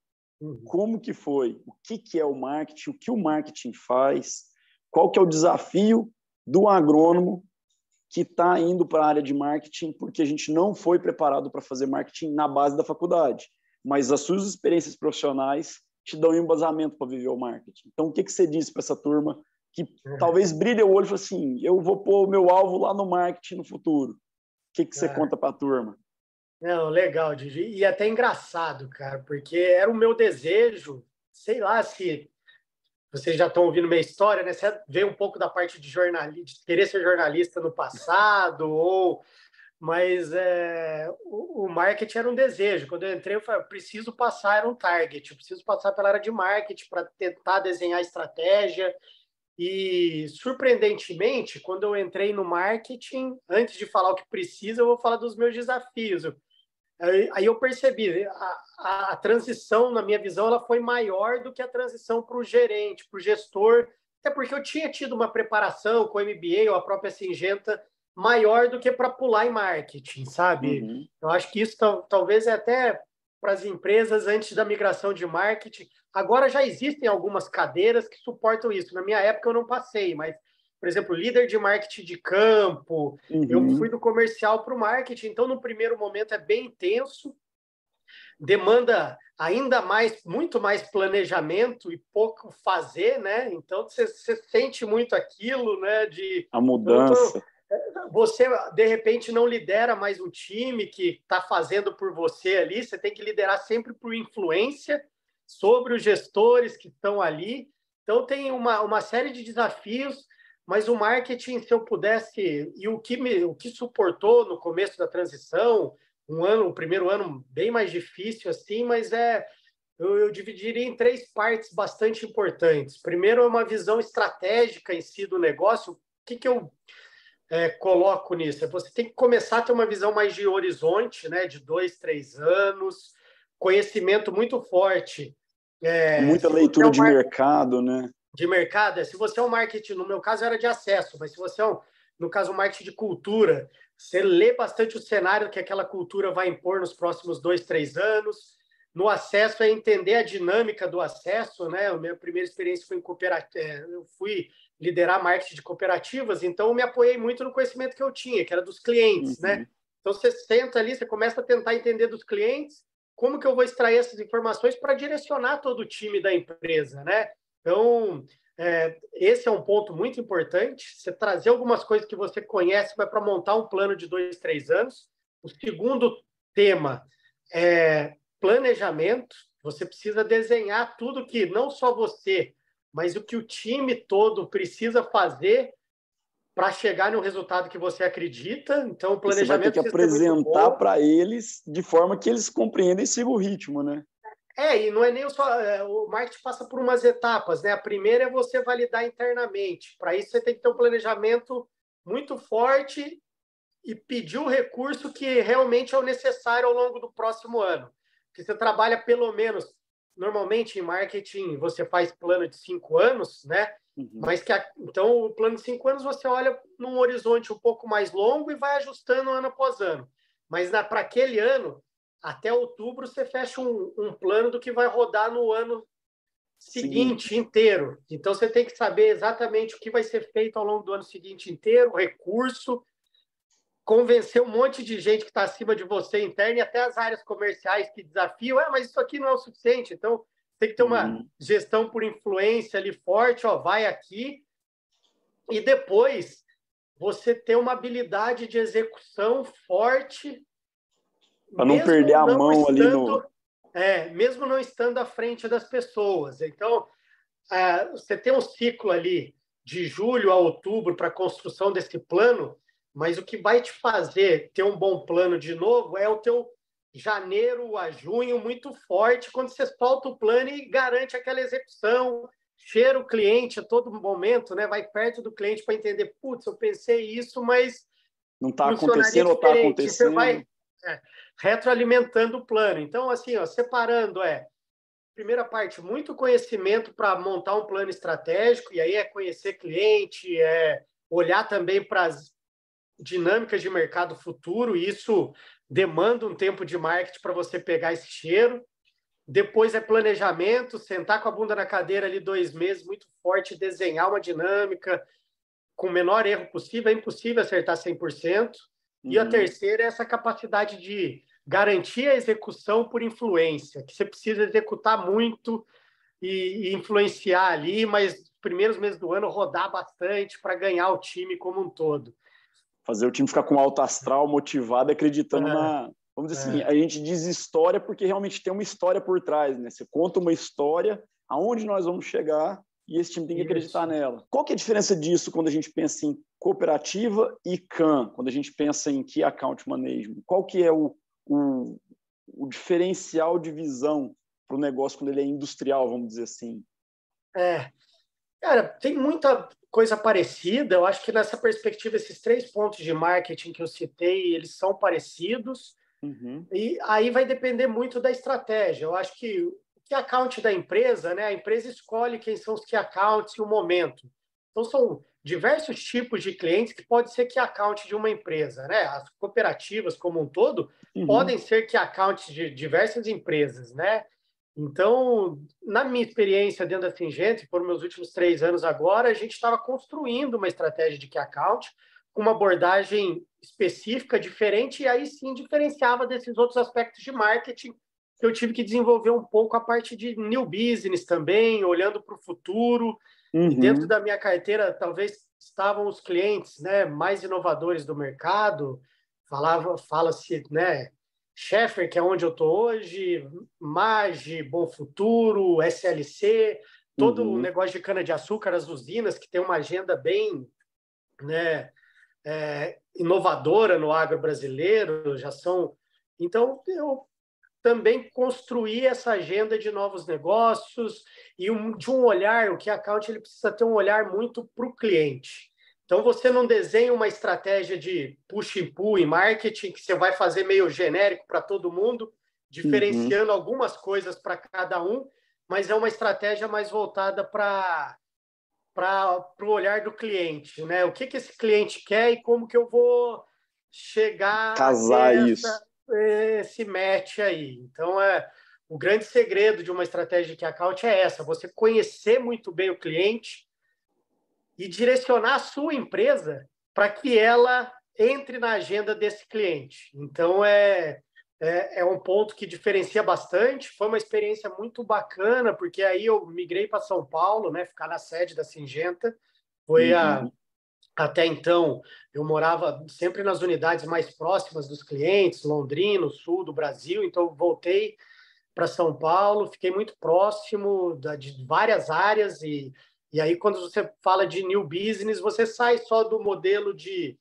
Como que foi? O que é o marketing? O que o marketing faz? Qual que é o desafio do agrônomo que está indo para a área de marketing porque a gente não foi preparado para fazer marketing na base da faculdade, mas as suas experiências profissionais te dão um embasamento para viver o marketing. Então, o que você disse para essa turma que talvez brilhe o olho e fale assim, eu vou pôr o meu alvo lá no marketing no futuro? O que você conta para a turma? Não, legal, Didi. E até engraçado, cara, porque era o meu desejo, sei lá se vocês já estão ouvindo minha história, né? Você veio um pouco da parte de jornalista, de querer ser jornalista no passado, mas o marketing era um desejo. Quando eu entrei, eu falei, preciso passar, era um target, eu preciso passar pela área de marketing para tentar desenhar estratégia. E, surpreendentemente, quando eu entrei no marketing, antes de falar o que precisa, eu vou falar dos meus desafios. Aí eu percebi, a transição, na minha visão, ela foi maior do que a transição para o gerente, para o gestor, até porque eu tinha tido uma preparação com o MBA ou a própria Syngenta maior do que para pular em marketing, sabe? Eu acho que isso talvez é até para as empresas antes da migração de marketing. Agora já existem algumas cadeiras que suportam isso. Na minha época eu não passei, mas por exemplo, líder de marketing de campo, eu fui do comercial para o marketing, então no primeiro momento é bem intenso, demanda ainda mais, muito mais planejamento e pouco fazer, né? Então você sente muito aquilo, né? A mudança. Você, de repente, não lidera mais um time que está fazendo por você ali, você tem que liderar sempre por influência sobre os gestores que estão ali. Então tem uma série de desafios, mas o marketing, se eu pudesse, e o que suportou no começo da transição, o primeiro ano bem mais difícil assim, mas eu dividiria em 3 partes bastante importantes. Primeiro é uma visão estratégica em si do negócio. O que eu coloco nisso? Você tem que começar a ter uma visão mais de horizonte, né, de 2, 3 anos, conhecimento muito forte. Muita leitura de mercado, né? De mercado, se você é um marketing, no meu caso era de acesso, mas se você é no caso, um marketing de cultura, você lê bastante o cenário que aquela cultura vai impor nos próximos 2, 3 anos. No acesso é entender a dinâmica do acesso, né? A minha primeira experiência foi em cooperativa, eu fui liderar marketing de cooperativas, então eu me apoiei muito no conhecimento que eu tinha, que era dos clientes, né? Então você senta ali, você começa a tentar entender dos clientes, como que eu vou extrair essas informações para direcionar todo o time da empresa, né? Então, esse é um ponto muito importante. Você trazer algumas coisas que você conhece para montar um plano de 2, 3 anos. O segundo tema é planejamento. Você precisa desenhar tudo que não só você, mas o que o time todo precisa fazer para chegar no resultado que você acredita. Então, o planejamento você vai ter que apresentar para eles de forma que eles compreendem e sigam o ritmo, né? E não é nem só... o marketing passa por umas etapas, né? A primeira é você validar internamente. Para isso, você tem que ter um planejamento muito forte e pedir o recurso que realmente é o necessário ao longo do próximo ano. Porque você trabalha pelo menos... Normalmente, em marketing, você faz plano de 5 anos, né? Mas então, o plano de 5 anos, você olha num horizonte um pouco mais longo e vai ajustando ano após ano. Mas para aquele ano, até outubro, você fecha um plano do que vai rodar no ano seguinte inteiro. Então, você tem que saber exatamente o que vai ser feito ao longo do ano seguinte inteiro, recurso, convencer um monte de gente que está acima de você interna e até as áreas comerciais que desafiam, mas isso aqui não é o suficiente. Então, tem que ter uma gestão por influência ali forte, vai aqui. E depois, você ter uma habilidade de execução forte, para não perder a mão estando, ali no... mesmo não estando à frente das pessoas. Então, você tem um ciclo ali de julho a outubro para a construção desse plano, mas o que vai te fazer ter um bom plano de novo é o teu janeiro a junho muito forte, quando você solta o plano e garante aquela execução, cheira o cliente a todo momento, né? Vai perto do cliente para entender, putz, eu pensei isso, mas não está acontecendo ou está acontecendo. Você vai retroalimentando o plano. Então, assim, separando primeira parte, muito conhecimento para montar um plano estratégico, e aí é conhecer cliente, olhar também para as dinâmicas de mercado futuro, e isso demanda um tempo de marketing para você pegar esse cheiro. Depois é planejamento, sentar com a bunda na cadeira ali 2 meses, muito forte, desenhar uma dinâmica com o menor erro possível. É impossível acertar 100%. E a terceira é essa capacidade de garantir a execução por influência, que você precisa executar muito e influenciar ali, mas nos primeiros meses do ano rodar bastante para ganhar o time como um todo. Fazer o time ficar com alto astral, motivado, acreditando na... Vamos dizer assim, a gente diz história porque realmente tem uma história por trás, né? Você conta uma história, aonde nós vamos chegar, e esse time tem que acreditar nela. Qual que é a diferença disso quando a gente pensa em cooperativa e CAM, quando a gente pensa em Key Account Management? Qual que é o diferencial de visão para o negócio quando ele é industrial, vamos dizer assim? Cara, tem muita coisa parecida. Eu acho que nessa perspectiva, esses 3 pontos de marketing que eu citei, eles são parecidos. E aí vai depender muito da estratégia. Eu acho que o key account da empresa, né? A empresa escolhe quem são os key accounts e o momento. Então, são diversos tipos de clientes que pode ser key account de uma empresa, né? As cooperativas como um todo podem ser key accounts de diversas empresas, né? Então, na minha experiência dentro da Syngenta, por meus últimos 3 anos agora, a gente estava construindo uma estratégia de key account com uma abordagem específica, diferente, e aí sim diferenciava desses outros aspectos de marketing que eu tive que desenvolver um pouco a parte de new business também, olhando para o futuro. E dentro da minha carteira, talvez estavam os clientes, né, mais inovadores do mercado. Fala-se, né, Schaeffer, que é onde eu estou hoje, Mage, Bom Futuro, SLC, todo o negócio de cana-de-açúcar, as usinas, que tem uma agenda bem, né, inovadora no agro brasileiro, já são... Então, eu também construir essa agenda de novos negócios e de um olhar, o key account ele precisa ter um olhar muito para o cliente. Então, você não desenha uma estratégia de push and pull em marketing, que você vai fazer meio genérico para todo mundo, diferenciando algumas coisas para cada um, mas é uma estratégia mais voltada para o olhar do cliente, né? O que esse cliente quer e como que eu vou chegar casar isso. Esse match aí. Então, o grande segredo de uma estratégia de key account é essa, você conhecer muito bem o cliente e direcionar a sua empresa para que ela entre na agenda desse cliente. Então, é um ponto que diferencia bastante. Foi uma experiência muito bacana, porque aí eu migrei para São Paulo, né, ficar na sede da Syngenta. Foi até então, eu morava sempre nas unidades mais próximas dos clientes, Londrina, sul do Brasil, então eu voltei para São Paulo, fiquei muito próximo de várias áreas, e aí quando você fala de new business, você sai só do modelo de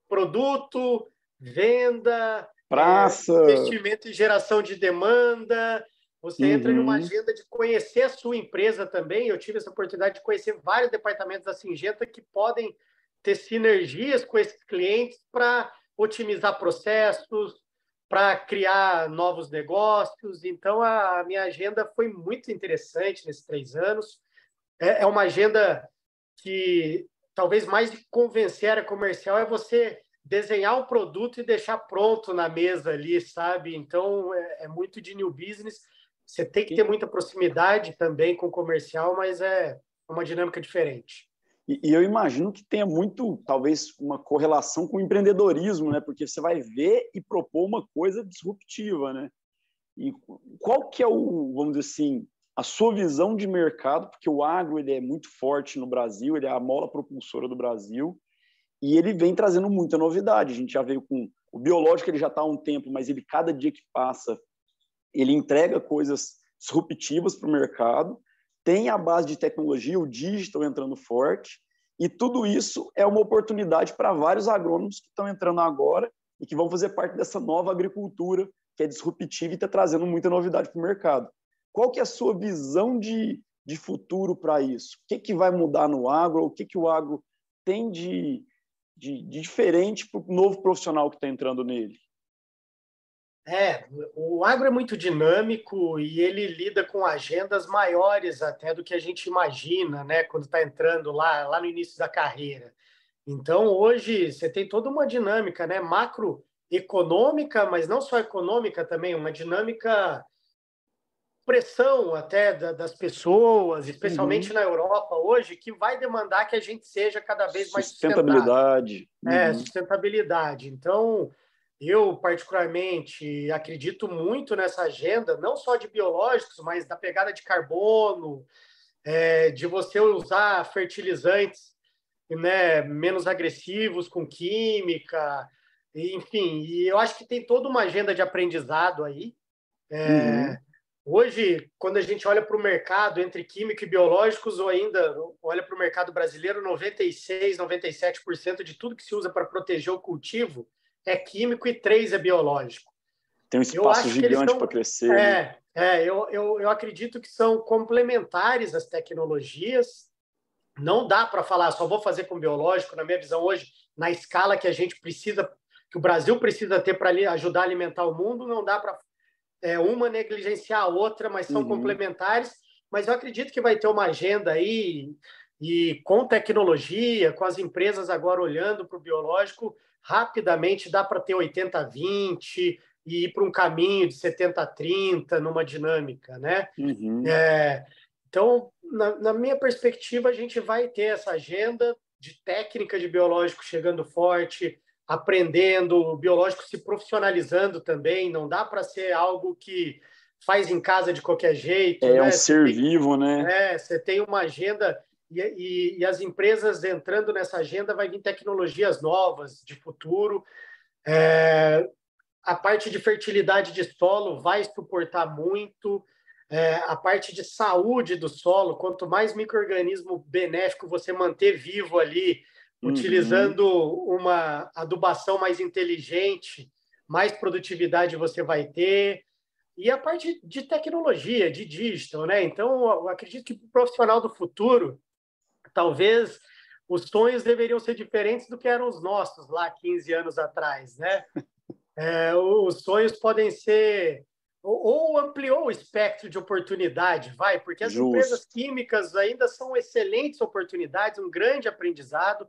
produto, venda, investimento e geração de demanda, você entra em uma agenda de conhecer a sua empresa também. Eu tive essa oportunidade de conhecer vários departamentos da Syngenta que podem ter sinergias com esses clientes para otimizar processos, para criar novos negócios. Então, a minha agenda foi muito interessante nesses 3 anos. É uma agenda que, talvez mais de convencer a área comercial, é você desenhar um produto e deixar pronto na mesa ali, sabe? Então, é muito de new business. Você tem que ter muita proximidade também com o comercial, mas é uma dinâmica diferente. E eu imagino que tenha muito, talvez, uma correlação com o empreendedorismo, né? Porque você vai ver e propor uma coisa disruptiva, né? E qual que é vamos dizer assim, a sua visão de mercado? Porque o agro ele é muito forte no Brasil, ele é a mola propulsora do Brasil e ele vem trazendo muita novidade. A gente já veio com o biológico, ele já está há um tempo, mas ele cada dia que passa, ele entrega coisas disruptivas para o mercado, tem a base de tecnologia, o digital entrando forte, e tudo isso é uma oportunidade para vários agrônomos que estão entrando agora e que vão fazer parte dessa nova agricultura que é disruptiva e está trazendo muita novidade para o mercado. Qual que é a sua visão de futuro para isso? O que vai mudar no agro? O que o agro tem de diferente para o novo profissional que está entrando nele? O agro é muito dinâmico e ele lida com agendas maiores até do que a gente imagina, né? Quando está entrando lá no início da carreira. Então, hoje, você tem toda uma dinâmica, né? Macroeconômica, mas não só econômica também, uma dinâmica pressão até das pessoas, especialmente na Europa hoje, que vai demandar que a gente seja cada vez mais sustentabilidade. Sustentabilidade. Então, eu, particularmente, acredito muito nessa agenda, não só de biológicos, mas da pegada de carbono, de você usar fertilizantes, né, menos agressivos com química, enfim. E eu acho que tem toda uma agenda de aprendizado aí. Hoje, quando a gente olha para o mercado entre químico e biológicos, ou ainda olha para o mercado brasileiro, 96%, 97% de tudo que se usa para proteger o cultivo é químico e 3% é biológico. Tem um espaço gigante para crescer. Né? Eu acredito que são complementares as tecnologias. Não dá para falar, só vou fazer com biológico, na minha visão hoje, na escala que a gente precisa, que o Brasil precisa ter para ajudar a alimentar o mundo, não dá para uma negligenciar a outra, mas são complementares. Mas eu acredito que vai ter uma agenda aí, e com tecnologia, com as empresas agora olhando para o biológico, rapidamente dá para ter 80-20 e ir para um caminho de 70-30 numa dinâmica, né? Então, na minha perspectiva, a gente vai ter essa agenda de técnica de biológico chegando forte, aprendendo, o biológico se profissionalizando também, não dá para ser algo que faz em casa de qualquer jeito. É, né? Um ser vivo, né? Você tem uma agenda e as empresas entrando nessa agenda vai vir tecnologias novas de futuro. A parte de fertilidade de solo vai suportar muito. A parte de saúde do solo, quanto mais micro-organismo benéfico você manter vivo ali, utilizando uma adubação mais inteligente, mais produtividade você vai ter. E a parte de tecnologia, de digital, né? Então, eu acredito que para o profissional do futuro, talvez os sonhos deveriam ser diferentes do que eram os nossos lá 15 anos atrás, né? Os sonhos podem ser... Ou ampliou o espectro de oportunidade, porque as empresas químicas ainda são excelentes oportunidades, um grande aprendizado,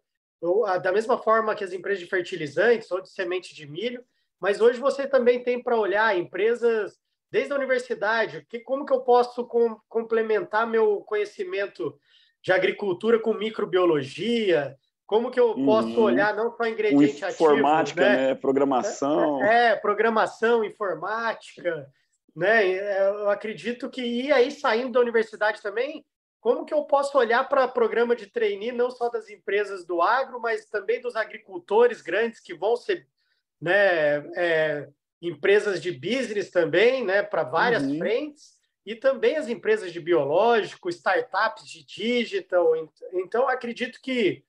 da mesma forma que as empresas de fertilizantes ou de semente de milho, mas hoje você também tem para olhar empresas desde a universidade, como que eu posso complementar meu conhecimento de agricultura com microbiologia, como que eu posso olhar não só ingrediente ativo, informática, né? Programação. Programação, informática, né? Eu acredito que, e aí saindo da universidade também, como que eu posso olhar para programa de trainee, não só das empresas do agro, mas também dos agricultores grandes que vão ser, né, empresas de business também, né, para várias frentes, e também as empresas de biológico, startups de digital. Então, acredito que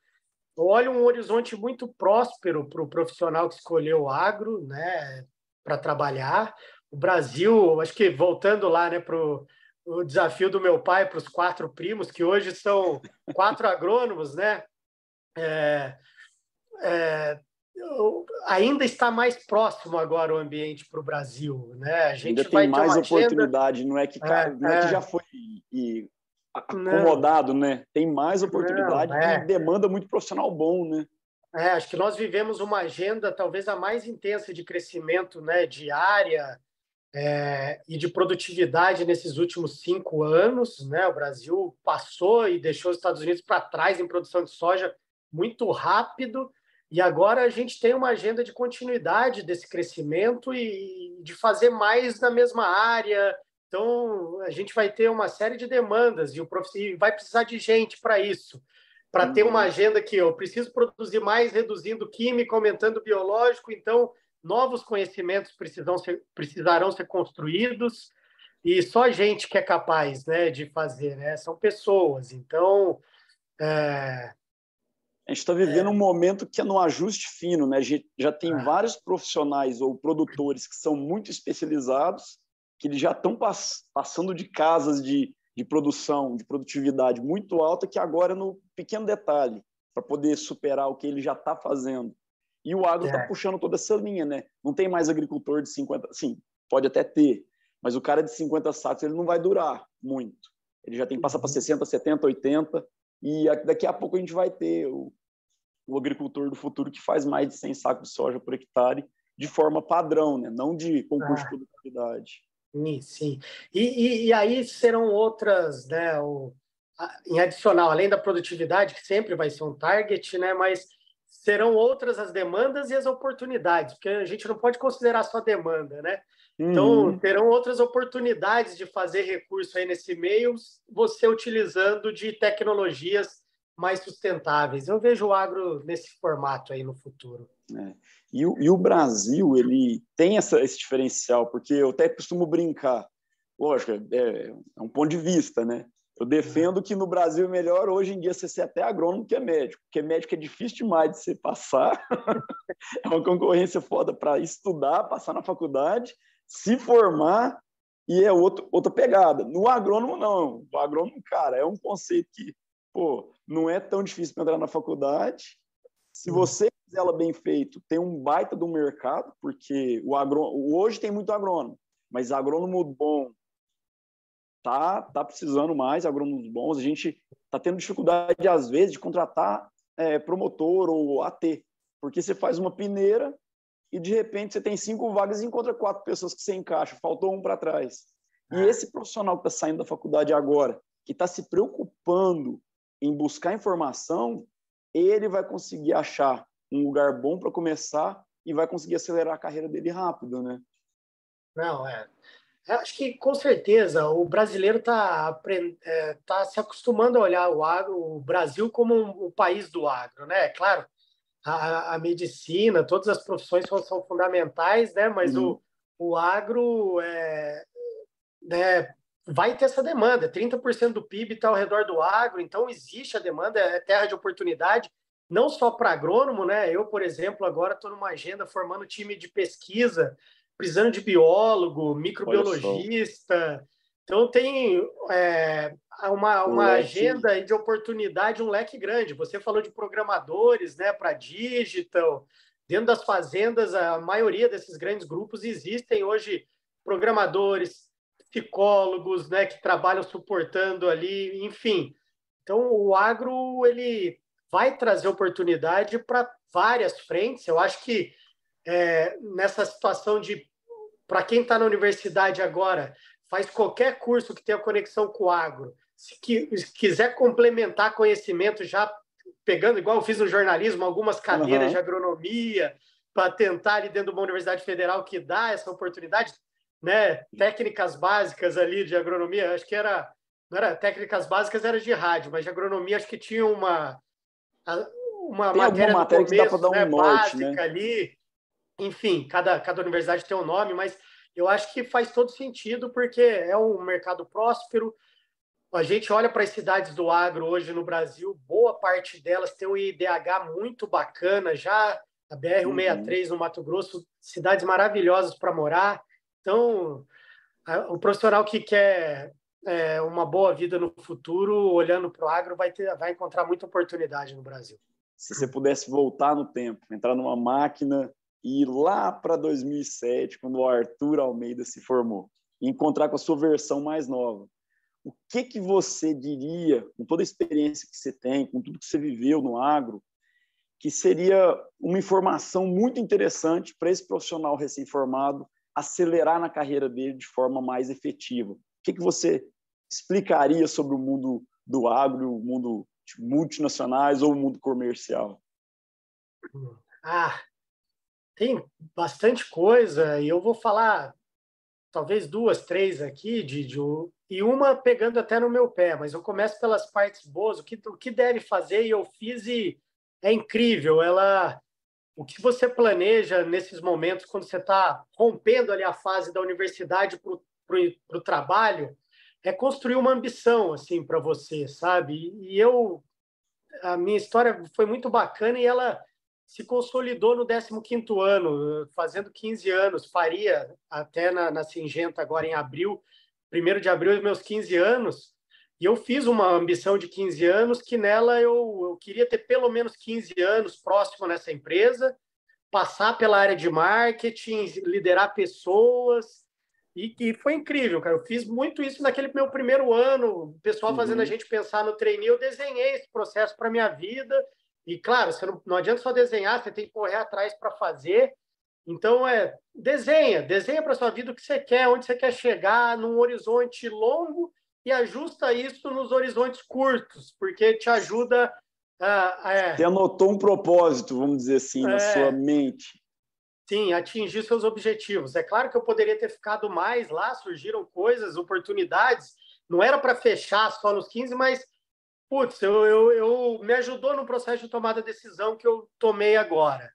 eu olho um horizonte muito próspero para o profissional que escolheu o agro, né, para trabalhar. O Brasil, acho que voltando lá, né, para o desafio do meu pai para os 4 primos, que hoje são 4 agrônomos, né, ainda está mais próximo agora o ambiente para o Brasil, né? A gente ainda tem mais oportunidade, não é que já foi acomodado, né? Tem mais oportunidade e demanda muito profissional bom, né? Acho que nós vivemos uma agenda talvez a mais intensa de crescimento, né, de área e de produtividade nesses últimos 5 anos, né? O Brasil passou e deixou os Estados Unidos para trás em produção de soja muito rápido, e agora a gente tem uma agenda de continuidade desse crescimento e de fazer mais na mesma área. Então, a gente vai ter uma série de demandas e vai precisar de gente para isso, para ter uma agenda que eu preciso produzir mais, reduzindo química, aumentando biológico. Então, novos conhecimentos precisarão ser construídos, e só a gente que é capaz, né, de fazer, né? São pessoas. Então, a gente está vivendo um momento que é no ajuste fino, né? A gente já tem vários profissionais ou produtores que são muito especializados, que eles já estão passando de casas de produção, de produtividade muito alta, que agora é no pequeno detalhe, para poder superar o que ele já está fazendo. E o agro está puxando toda essa linha, né? Não tem mais agricultor de 50... Sim, pode até ter, mas o cara de 50 sacos ele não vai durar muito. Ele já tem que passar para 60, 70, 80, e daqui a pouco a gente vai ter o agricultor do futuro que faz mais de 100 sacos de soja por hectare de forma padrão, né? Não de concurso de produtividade. Sim. E aí serão outras, né? Em adicional, além da produtividade, que sempre vai ser um target, né? Mas serão outras as demandas e as oportunidades, porque a gente não pode considerar só demanda, né? Então, terão outras oportunidades de fazer recurso aí nesse meio, você utilizando de tecnologias mais sustentáveis. Eu vejo o agro nesse formato aí no futuro. E o Brasil, ele tem esse diferencial, porque eu até costumo brincar, lógico, é um ponto de vista, né? Eu defendo que no Brasil é melhor hoje em dia você ser até agrônomo que é médico, porque médico é difícil demais de você passar, é uma concorrência foda para estudar, passar na faculdade, se formar, e é outra pegada. No agrônomo, não. O agrônomo, cara, é um conceito que, não é tão difícil para entrar na faculdade. Se você fizer ela bem feito, tem um baita do mercado, porque hoje tem muito agrônomo, mas agrônomo bom tá precisando mais, agrônomos bons. A gente está tendo dificuldade, às vezes, de contratar promotor ou AT, porque você faz uma peneira e, de repente, você tem 5 vagas e encontra 4 pessoas que você encaixa, faltou um para trás. E esse profissional que está saindo da faculdade agora, que está se preocupando em buscar informação, ele vai conseguir achar um lugar bom para começar e vai conseguir acelerar a carreira dele rápido, né? Não, acho que, com certeza, o brasileiro está se acostumando a olhar o Brasil como o país do agro, né? Claro, a medicina, todas as profissões são fundamentais, né? Mas o agro né, vai ter essa demanda. 30% do PIB está ao redor do agro, então existe a demanda, é terra de oportunidade, não só para agrônomo, né? Eu, por exemplo, agora estou numa agenda formando time de pesquisa, precisando de biólogo, microbiologista. Então, tem uma agenda de oportunidade, um leque grande. Você falou de programadores, né, para digital. Dentro das fazendas, a maioria desses grandes grupos existem hoje programadores, psicólogos, né, que trabalham suportando ali, enfim. Então, o agro ele vai trazer oportunidade para várias frentes. Eu acho que nessa situação para quem está na universidade agora, faz qualquer curso que tenha conexão com o agro, se quiser complementar conhecimento já pegando, igual eu fiz no jornalismo, algumas cadeiras de agronomia, para tentar ali dentro de uma universidade federal que dá essa oportunidade, né? Técnicas básicas ali de agronomia, acho que não era técnicas básicas, era de rádio, mas de agronomia acho que tinha uma matéria no começo, que dá para dar um norte, básica, né? ali. Enfim, cada universidade tem um nome, mas eu acho que faz todo sentido porque é um mercado próspero. A gente olha para as cidades do agro hoje no Brasil, boa parte delas tem um IDH muito bacana, já a BR-163 no Mato Grosso, cidades maravilhosas para morar. Então, o profissional que quer uma boa vida no futuro, olhando para o agro, vai encontrar muita oportunidade no Brasil. Se você pudesse voltar no tempo, entrar numa máquina e ir lá para 2007, quando o Arthur Almeida se formou, e encontrar com a sua versão mais nova, o que você diria, com toda a experiência que você tem, com tudo que você viveu no agro, que seria uma informação muito interessante para esse profissional recém-formado acelerar na carreira dele de forma mais efetiva? O que você explicaria sobre o mundo do agro, o mundo de multinacionais ou o mundo comercial? Tem bastante coisa e eu vou falar talvez 2, 3 aqui, e uma pegando até no meu pé, mas eu começo pelas partes boas, o que deve fazer, e eu fiz e é incrível. O que você planeja nesses momentos, quando você está rompendo ali a fase da universidade para o trabalho, é construir uma ambição assim para você, sabe? A minha história foi muito bacana e ela se consolidou no 15º ano, fazendo 15 anos, faria até na Singenta agora em abril, 1º de abril, meus 15 anos, e eu fiz uma ambição de 15 anos, que nela eu queria ter pelo menos 15 anos próximo nessa empresa, passar pela área de marketing, liderar pessoas, e foi incrível, cara. Eu fiz muito isso naquele meu primeiro ano, o pessoal fazendo a gente pensar no trainee. Eu desenhei esse processo para minha vida. E, claro, você não adianta só desenhar, você tem que correr atrás para fazer. Então, desenha para sua vida o que você quer, onde você quer chegar, num horizonte longo, e ajusta isso nos horizontes curtos, porque te ajuda Você anotou um propósito, vamos dizer assim, na sua mente. Sim, atingir seus objetivos. É claro que eu poderia ter ficado mais lá, surgiram coisas, oportunidades. Não era para fechar só nos 15, mas, putz, eu me ajudou no processo de tomada de decisão que eu tomei agora.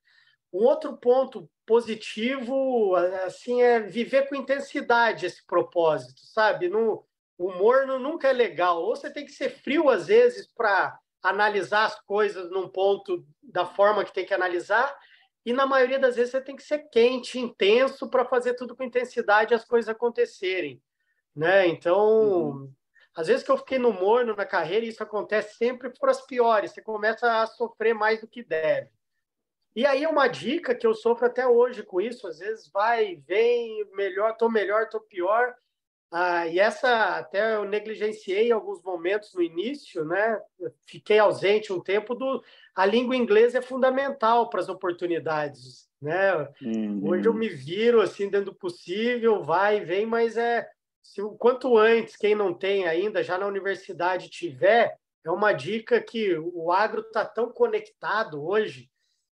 Um outro ponto positivo, assim, é viver com intensidade esse propósito, sabe? O morno nunca é legal. Ou você tem que ser frio, às vezes, para analisar as coisas num ponto da forma que tem que analisar, e na maioria das vezes você tem que ser quente, intenso, para fazer tudo com intensidade e as coisas acontecerem, né? Então, às vezes que eu fiquei no morno na carreira, e isso acontece sempre por as piores, você começa a sofrer mais do que deve. E aí uma dica que eu sofro até hoje com isso, às vezes vai, vem, melhor, tô pior. E essa até eu negligenciei em alguns momentos no início, né? Fiquei ausente um tempo a língua inglesa é fundamental para as oportunidades, né? Hoje eu me viro assim dentro do possível, vai e vem, mas se o quanto antes quem não tem ainda já na universidade tiver, é uma dica que o agro está tão conectado hoje,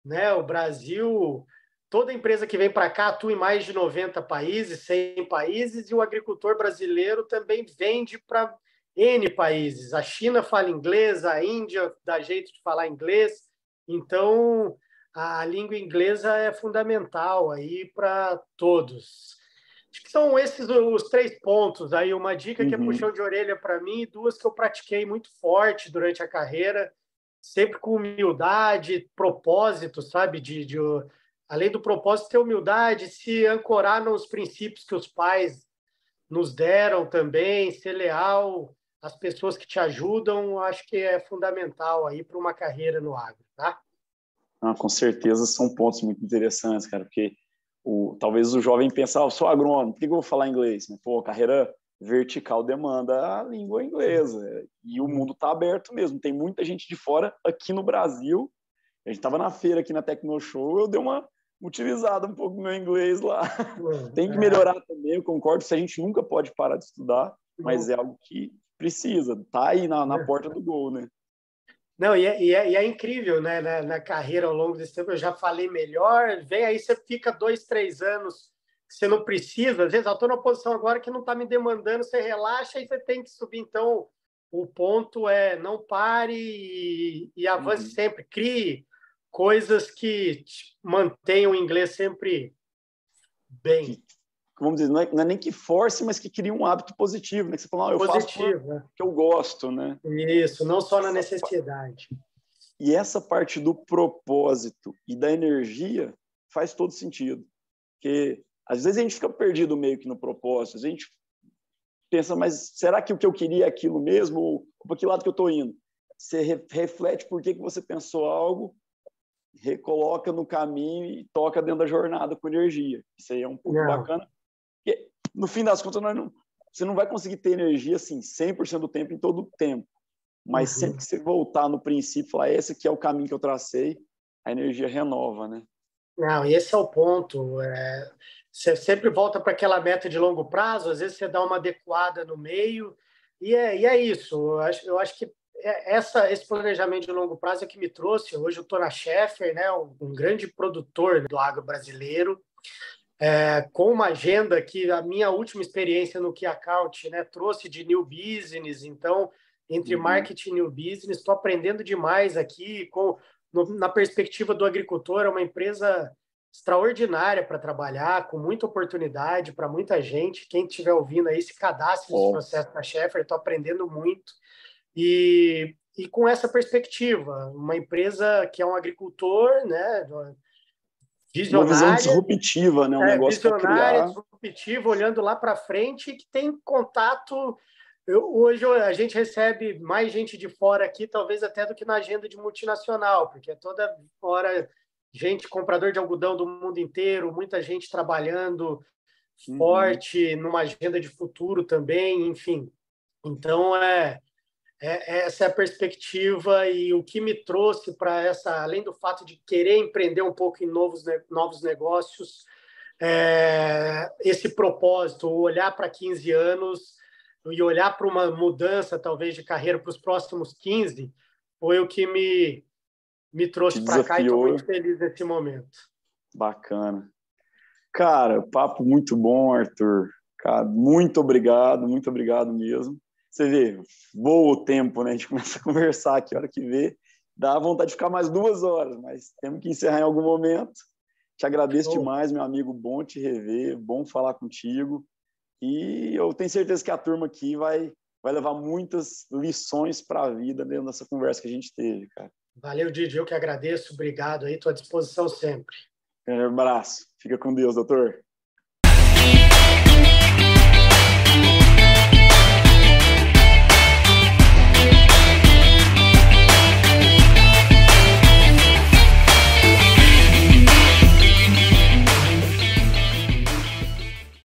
né? O Brasil, toda empresa que vem para cá atua em mais de 90 países, 100 países, e o agricultor brasileiro também vende para N países. A China fala inglês, a Índia dá jeito de falar inglês. Então, a língua inglesa é fundamental aí para todos. Acho que são esses os 3 pontos aí. Uma dica que é puxão de orelha para mim, e 2 que eu pratiquei muito forte durante a carreira, sempre com humildade, propósito, sabe? Além do propósito, ter humildade, se ancorar nos princípios que os pais nos deram também, ser leal às pessoas que te ajudam, acho que é fundamental aí para uma carreira no agro, tá? Com certeza são pontos muito interessantes, cara, porque talvez o jovem pense, eu sou agrônomo, por que eu vou falar inglês? Pô, carreira vertical demanda a língua inglesa, e o mundo está aberto mesmo, tem muita gente de fora aqui no Brasil. A gente estava na feira aqui na Tecnoshow, eu dei uma utilizada um pouco no meu inglês lá. Tem que melhorar também, eu concordo, se a gente nunca pode parar de estudar, mas é algo que precisa, tá aí na porta do gol, né? Não, é incrível, né? Na carreira, ao longo desse tempo, eu já falei melhor, vem aí, você fica 2, 3 anos que você não precisa, às vezes eu estou numa posição agora que não está me demandando, você relaxa e você tem que subir. Então, o ponto é não pare e avance sempre, crie coisas que mantenham o inglês sempre bem. Vamos dizer, não é nem que force, mas que crie um hábito positivo, né? Que você fala, eu faço porque eu gosto, né? Isso, não só na necessidade. E essa parte do propósito e da energia faz todo sentido. Porque às vezes a gente fica perdido meio que no propósito, a gente pensa, mas será que o que eu queria é aquilo mesmo? Ou para que lado que eu estou indo? Você reflete por que você pensou algo, recoloca no caminho e toca dentro da jornada com energia. Isso aí é um pouco bacana. Porque, no fim das contas, você não vai conseguir ter energia assim 100% do tempo, em todo o tempo. Mas sempre que você voltar no princípio, falar, esse aqui é o caminho que eu tracei, a energia renova, né? Não, e esse é o ponto. Você sempre volta para aquela meta de longo prazo, às vezes você dá uma adequada no meio, e é isso. Eu acho que esse planejamento de longo prazo é que me trouxe. Hoje eu estou na Schaeffer, né, um grande produtor do agro brasileiro, com uma agenda que a minha última experiência no Key Account, né, trouxe de new business. Então, entre marketing e new business, estou aprendendo demais aqui na perspectiva do agricultor. É uma empresa extraordinária para trabalhar, com muita oportunidade para muita gente. Quem estiver ouvindo aí, se cadastre nesse processo da Schaeffer. Estou aprendendo muito. E com essa perspectiva, uma empresa que é um agricultor, né, Uma visão visionária, disruptiva, né? Um negócio para criar. disruptiva, olhando lá para frente, que tem contato. Hoje a gente recebe mais gente de fora aqui, talvez até do que na agenda de multinacional, porque é toda hora gente, comprador de algodão do mundo inteiro, muita gente trabalhando forte numa agenda de futuro também, enfim. Então, essa é a perspectiva, e o que me trouxe para essa, além do fato de querer empreender um pouco em novos negócios, esse propósito, olhar para 15 anos e olhar para uma mudança, talvez, de carreira para os próximos 15, foi o que me trouxe para cá, e estou muito feliz nesse momento. Bacana. Cara, papo muito bom, Arthur. Cara, muito obrigado mesmo. Você vê, voa o tempo, né? A gente começa a conversar aqui, a hora que vê, dá vontade de ficar mais 2 horas, mas temos que encerrar em algum momento. Te agradeço demais, meu amigo, bom te rever, bom falar contigo. E eu tenho certeza que a turma aqui vai levar muitas lições para a vida dentro dessa conversa que a gente teve, cara. Valeu, Didi, eu que agradeço, obrigado aí, estou à disposição sempre. Um abraço, fica com Deus, doutor.